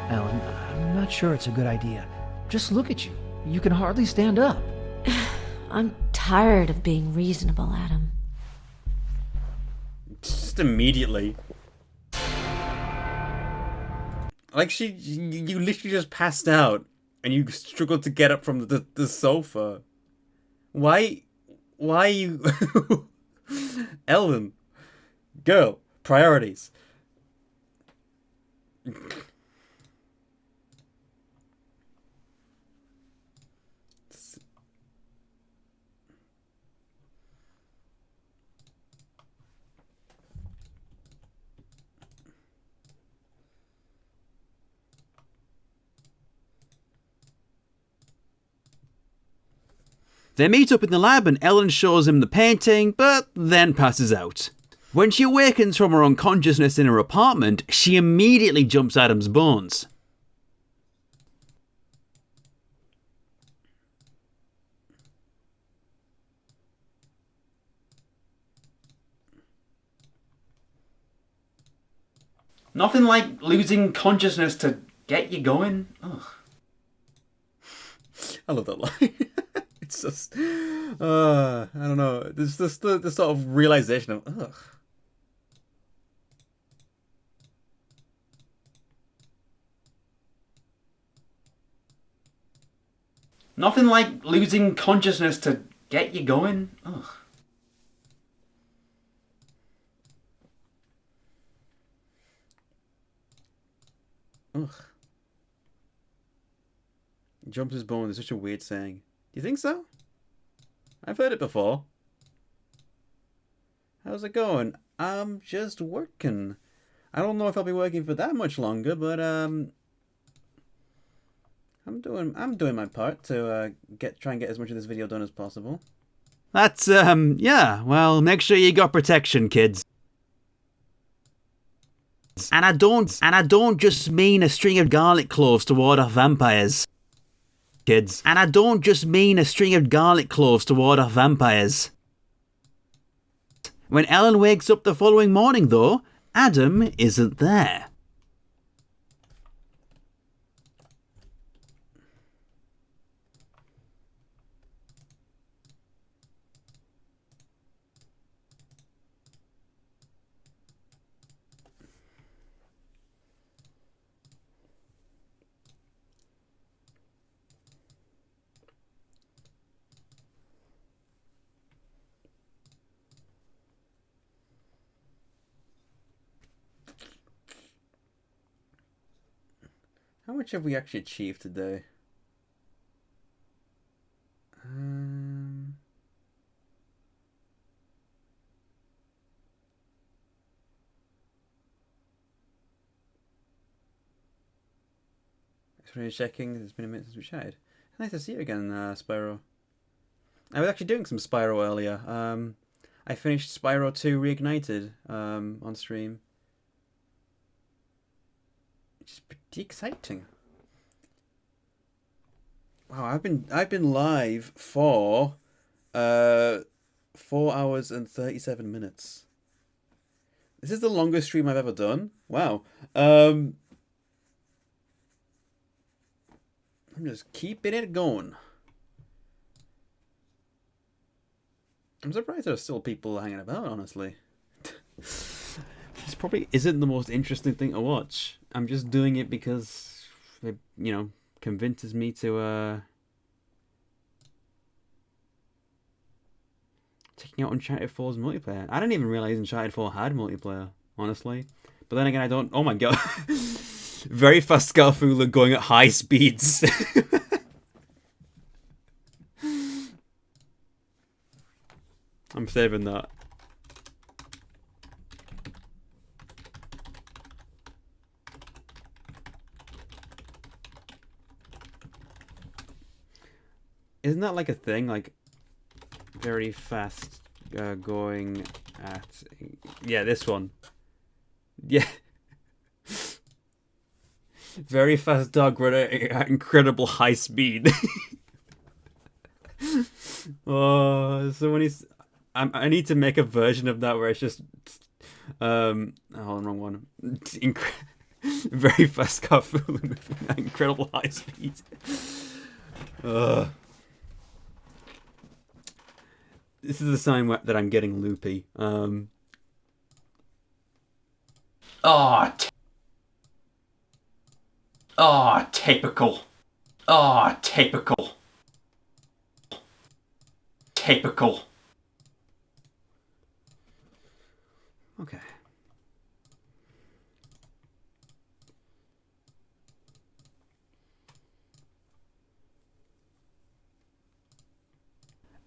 [SPEAKER 5] Ellen, I'm not sure it's a good idea. Just look at you. You can hardly stand up.
[SPEAKER 3] I'm tired of being reasonable, Adam.
[SPEAKER 1] Just immediately. Like, you literally just passed out, and you struggled to get up from the sofa. Why are you... Ellen. Girl. Priorities.
[SPEAKER 2] They meet up in the lab and Ellen shows him the painting, but then passes out. When she awakens from her unconsciousness in her apartment, she immediately jumps Adam's bones. Nothing like losing consciousness to get you going. Ugh.
[SPEAKER 1] I love that line. It's just, I don't know. There's just the sort of realization of, ugh.
[SPEAKER 2] Nothing like losing consciousness to get you going. Ugh.
[SPEAKER 1] Ugh. Jumps his bone is such a weird saying. Do you think so? I've heard it before. How's it going? I'm just working. I don't know if I'll be working for that much longer, but I'm doing my part to try and get as much of this video done as possible.
[SPEAKER 2] That's yeah, well, make sure you got protection, kids. And I don't just mean a string of garlic cloves to ward off vampires. Kids. And I don't just mean a string of garlic cloves to ward off vampires. When Ellen wakes up the following morning, though, Adam isn't there.
[SPEAKER 1] How much have we actually achieved today? Thanks for checking. It's been a minute since we chatted. Nice to see you again, Spyro. I was actually doing some Spyro earlier. I finished Spyro 2 Reignited on stream. Which is pretty exciting. Wow, I've been live for 4 hours and 37 minutes. This is the longest stream I've ever done. Wow. I'm just keeping it going. I'm surprised there are still people hanging about, honestly. This probably isn't the most interesting thing to watch. I'm just doing it because it, convinces me to checking out Uncharted 4's multiplayer. I didn't even realize Uncharted 4 had multiplayer, honestly. But then again, I don't... Oh my god. Very fast Scarfulhu going at high speeds. I'm saving that. Isn't that like a thing? Like, very fast going at... Yeah, this one. Yeah. Very fast dog running at incredible high speed. Oh, so when he's... I need to make a version of that where it's just... oh, wrong one. Very fast Scarfulhu moving at incredible high speed. This is a sign that I'm getting loopy. Typical. Typical. Typical. Okay.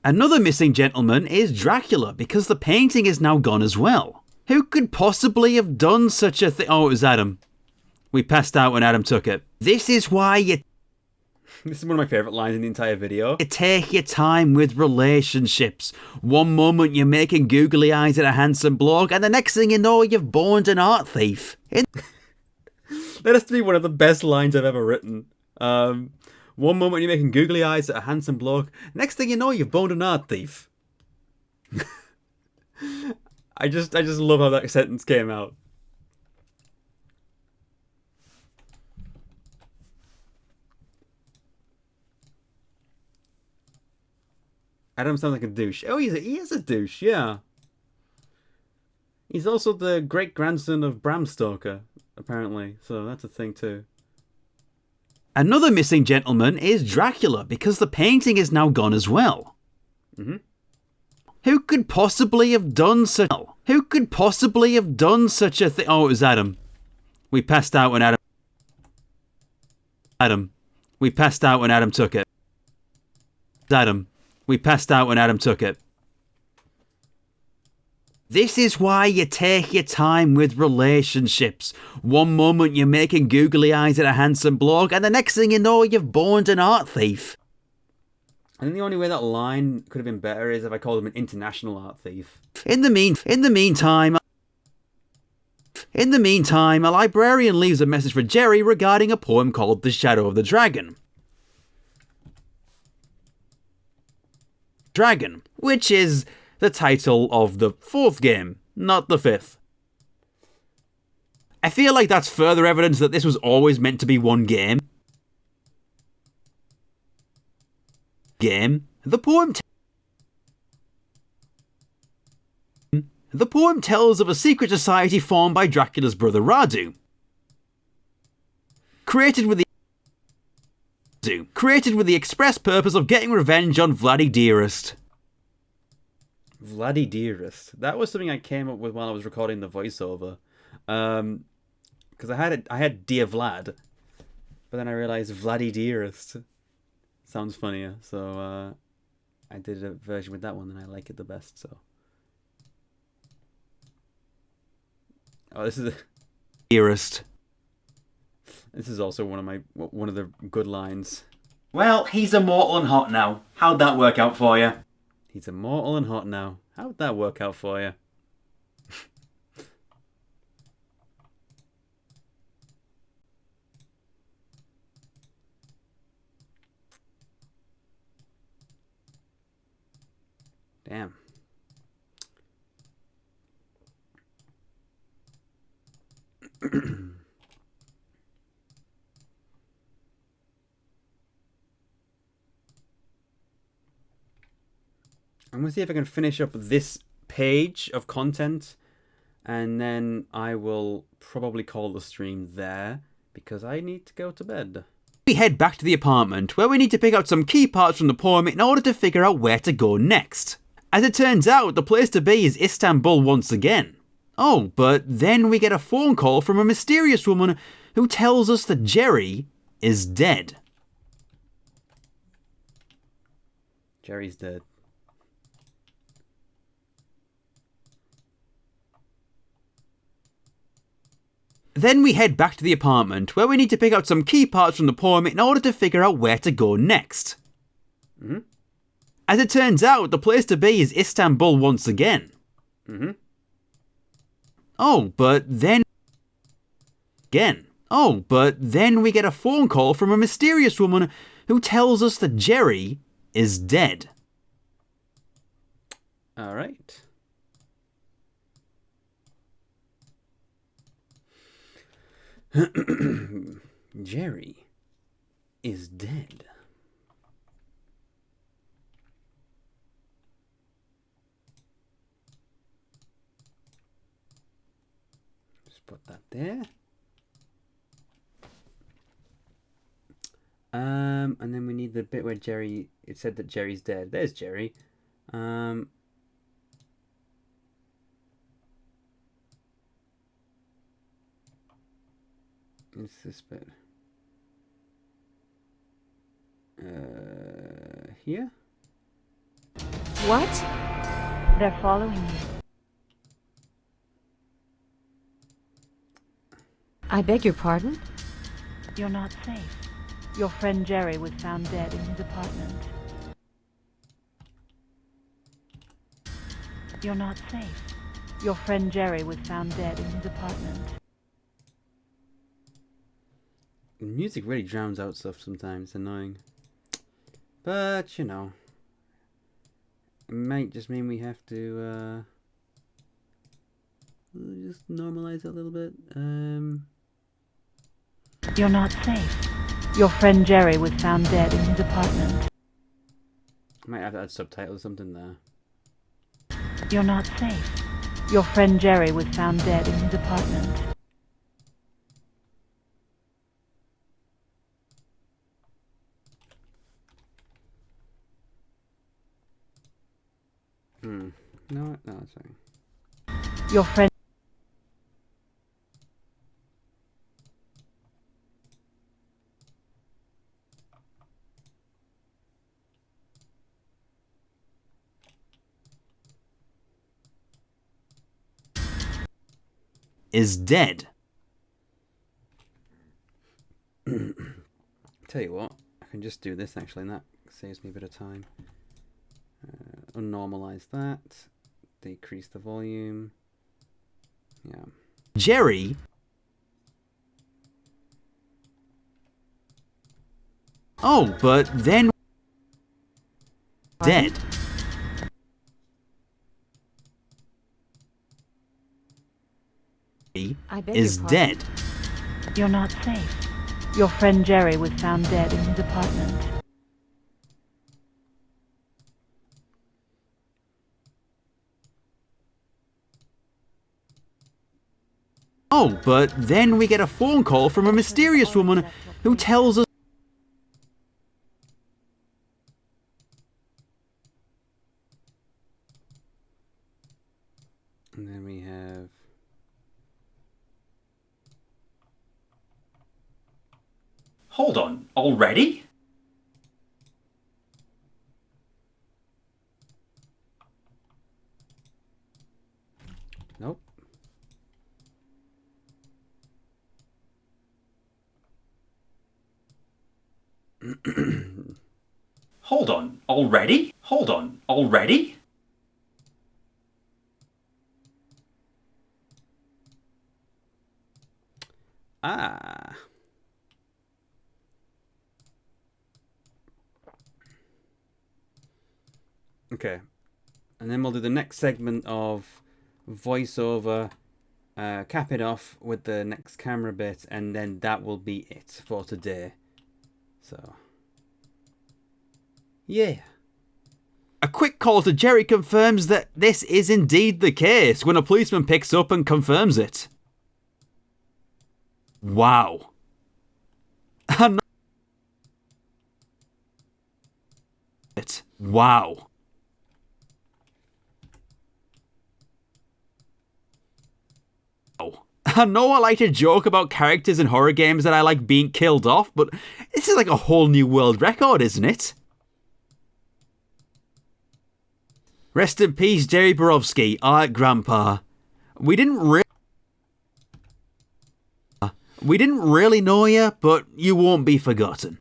[SPEAKER 2] Another missing gentleman is Dracula, because the painting is now gone as well. Who could possibly have done such a thing? Oh, it was Adam. We passed out when Adam took it. This is why you...
[SPEAKER 1] This is one of my favourite lines in the entire video.
[SPEAKER 2] You take your time with relationships. One moment you're making googly eyes at a handsome bloke, and the next thing you know, you've boned an art thief.
[SPEAKER 1] That has to be one of the best lines I've ever written. One moment you're making googly eyes at a handsome bloke. Next thing you know, you've boned an art thief. I just love how that sentence came out. Adam sounds like a douche. Oh, he is a douche, yeah. He's also the great-grandson of Bram Stoker, apparently. So that's a thing too.
[SPEAKER 2] Another missing gentleman is Dracula, because the painting is now gone as well.
[SPEAKER 1] Mm-hmm.
[SPEAKER 2] Who could possibly have done such... Who could possibly have done such a thing? Oh, it was Adam. We passed out when Adam. We passed out when Adam took it. Adam. We passed out when Adam took it. This is why you take your time with relationships. One moment you're making googly eyes at a handsome bloke, and the next thing you know, you've boned an art thief.
[SPEAKER 1] I think the only way that line could have been better is if I called him an international art thief.
[SPEAKER 2] In the meantime, a librarian leaves a message for Jerry regarding a poem called The Shadow of the Dragon. Which is the title of the 4th game, not the 5th. I feel like that's further evidence that this was always meant to be one game. The poem tells of a secret society formed by Dracula's brother Radu. Created with the express purpose of getting revenge on Vladdy Dearest.
[SPEAKER 1] Vladdy Dearest. That was something I came up with while I was recording the voiceover. Because I had Dear Vlad, but then I realised Vladdy Dearest sounds funnier, so I did a version with that one, and I like it the best. So, oh, this is
[SPEAKER 2] Dearest.
[SPEAKER 1] This is also one of the good lines.
[SPEAKER 2] Well, he's immortal and hot now. How'd that work out for you?
[SPEAKER 1] He's immortal and hot now. How'd that work out for you? Damn. I'm going to see if I can finish up this page of content, and then I will probably call the stream there, because I need to go to bed.
[SPEAKER 2] We head back to the apartment, where we need to pick out some key parts from the poem in order to figure out where to go next. As it turns out, the place to be is Istanbul once again. Oh, but then we get a phone call from a mysterious woman who tells us that Jerry is dead.
[SPEAKER 1] Jerry's dead.
[SPEAKER 2] Then we head back to the apartment, where we need to pick out some key parts from the poem in order to figure out where to go next.
[SPEAKER 1] Mm-hmm.
[SPEAKER 2] As it turns out, the place to be is Istanbul once again.
[SPEAKER 1] Mm-hmm.
[SPEAKER 2] Oh, but then we get a phone call from a mysterious woman who tells us that Jerry is dead.
[SPEAKER 1] All right. Jerry is dead. Just put that there. And then we need the bit where Jerry, it said that Jerry's dead. There's Jerry. It's this bit. Here?
[SPEAKER 3] What?
[SPEAKER 10] They're following you.
[SPEAKER 3] I beg your pardon?
[SPEAKER 10] You're not safe. Your friend Jerry was found dead in his apartment. You're not safe. Your friend Jerry was found dead in his apartment.
[SPEAKER 1] Music really drowns out stuff sometimes. It's annoying. But, you know. It might just mean we have to, just normalize it a little bit.
[SPEAKER 10] You're not safe. Your friend Jerry was found dead in his apartment.
[SPEAKER 1] Might have to add subtitles or something there.
[SPEAKER 10] You're not safe. Your friend Jerry was found dead in his apartment.
[SPEAKER 1] No, it's fine.
[SPEAKER 10] Your friend
[SPEAKER 2] is dead.
[SPEAKER 1] Tell you what, I can just do this actually, and that saves me a bit of time. Unnormalize that. Decrease the volume. Yeah.
[SPEAKER 2] Jerry but then dead.
[SPEAKER 3] I beg
[SPEAKER 2] Is
[SPEAKER 3] your pardon?
[SPEAKER 2] dead.
[SPEAKER 10] You're not safe. Your friend Jerry was found dead in his apartment.
[SPEAKER 2] But then we get a phone call from a mysterious woman who tells us
[SPEAKER 1] And then we have...
[SPEAKER 2] Hold on, already?
[SPEAKER 1] Nope.
[SPEAKER 2] Hold on, already? Hold on, already?
[SPEAKER 1] Ah. Okay. And then we'll do the next segment of voiceover, cap it off with the next camera bit, and then that will be it for today. So, yeah.
[SPEAKER 2] A quick call to Jerry confirms that this is indeed the case when a policeman picks up and confirms it. Wow. Wow. I know I like to joke about characters in horror games that I like being killed off, but this is like a whole new world record, isn't it? Rest in peace, Jerry Borowski, Art Grandpa. We didn't really know you, but you won't be forgotten.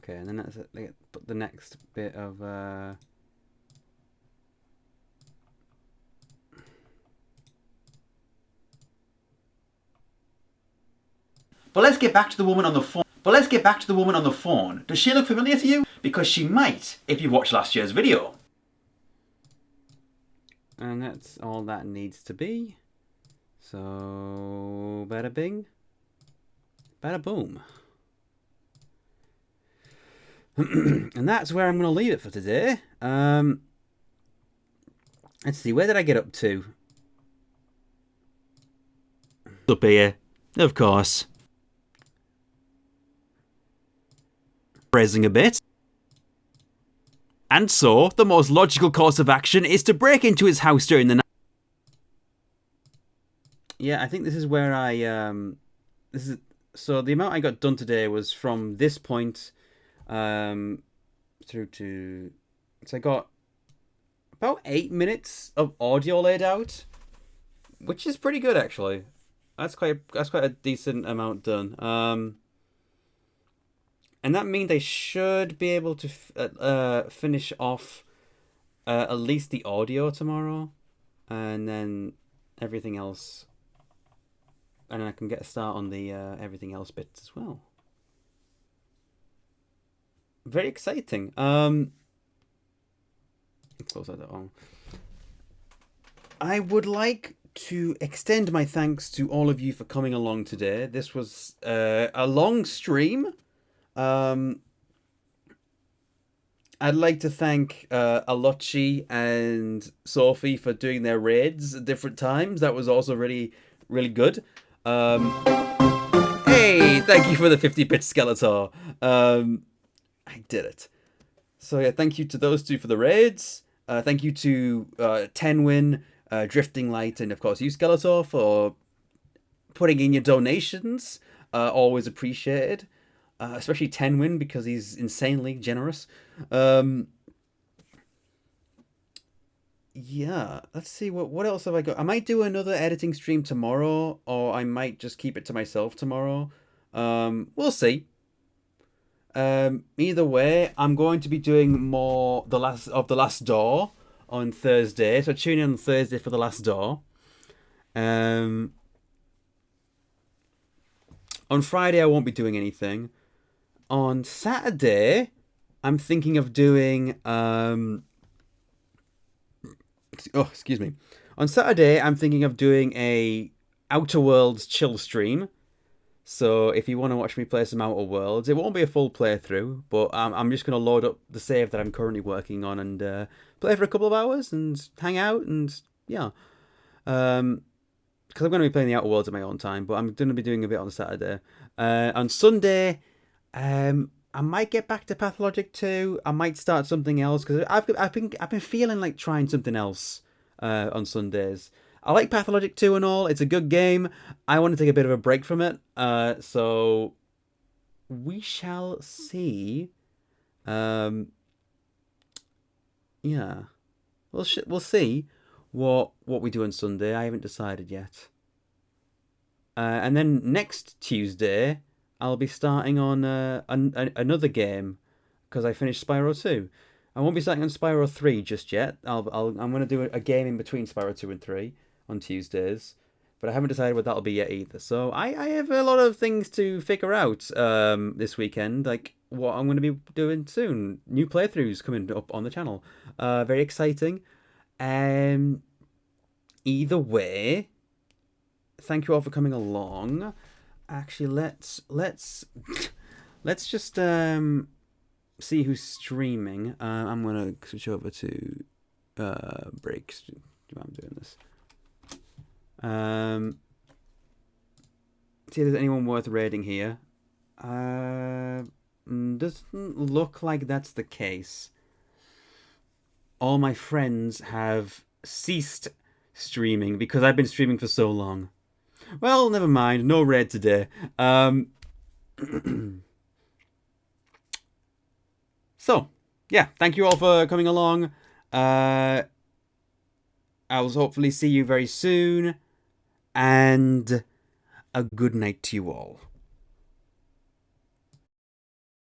[SPEAKER 1] Okay, and then that's put the next bit of
[SPEAKER 2] But let's get back to the woman on the phone. Does she look familiar to you? Because she might if you watched last year's video.
[SPEAKER 1] And that's all that needs to be. So, bada bing, bada boom. And that's where I'm going to leave it for today. Let's see, where did I get up to?
[SPEAKER 2] Up here, of course. Praising a bit. And so, the most logical course of action is to break into his house during the night.
[SPEAKER 1] Yeah, I think this is where so the amount I got done today was from this point through to... So I got about 8 minutes of audio laid out, which is pretty good, actually. That's quite a decent amount done. And that means I should be able to finish off at least the audio tomorrow, and then everything else, and I can get a start on the everything else bits as well. Very exciting. Close that on. I would like to extend my thanks to all of you for coming along today. This was a long stream. I'd like to thank Alochi and Sophie for doing their raids at different times. That was also really, really good. Hey, thank you for the 50-bit Skeletor. I did it. So yeah, thank you to those two for the raids. Thank you to Tenwin, Drifting Light, and of course you, Skeletor, for putting in your donations. Always appreciated. Especially Tenwin, because he's insanely generous. Yeah, let's see, what else have I got? I might do another editing stream tomorrow, or I might just keep it to myself tomorrow. We'll see. Either way, I'm going to be doing more The Last Door on Thursday, so tune in on Thursday for The Last Door. On Friday, I won't be doing anything. On Saturday, I'm thinking of doing... excuse me. On Saturday, I'm thinking of doing a Outer Worlds chill stream. So if you want to watch me play some Outer Worlds, it won't be a full playthrough, but I'm just going to load up the save that I'm currently working on and play for a couple of hours and hang out and, yeah. Because I'm going to be playing the Outer Worlds at my own time, but I'm going to be doing a bit on Saturday. On Sunday... I might get back to Pathologic 2. I might start something else because I've been feeling like trying something else on Sundays. I like Pathologic 2 and all. It's a good game. I want to take a bit of a break from it. So we shall see. Yeah, we'll see what we do on Sunday. I haven't decided yet. And then next Tuesday, I'll be starting on another game because I finished Spyro 2. I won't be starting on Spyro 3 just yet. I'm going to do a game in between Spyro 2 and 3 on Tuesdays, but I haven't decided what that'll be yet either. So I have a lot of things to figure out this weekend, like what I'm going to be doing soon. New playthroughs coming up on the channel. Very exciting. Either way, thank you all for coming along. Actually, let's just see who's streaming. I'm gonna switch over to breaks while I'm doing this. See if there's anyone worth raiding here. Doesn't look like that's the case. All my friends have ceased streaming because I've been streaming for so long. Well, never mind. No raid today. So, yeah. Thank you all for coming along. I'll hopefully see you very soon. And a good night to you all.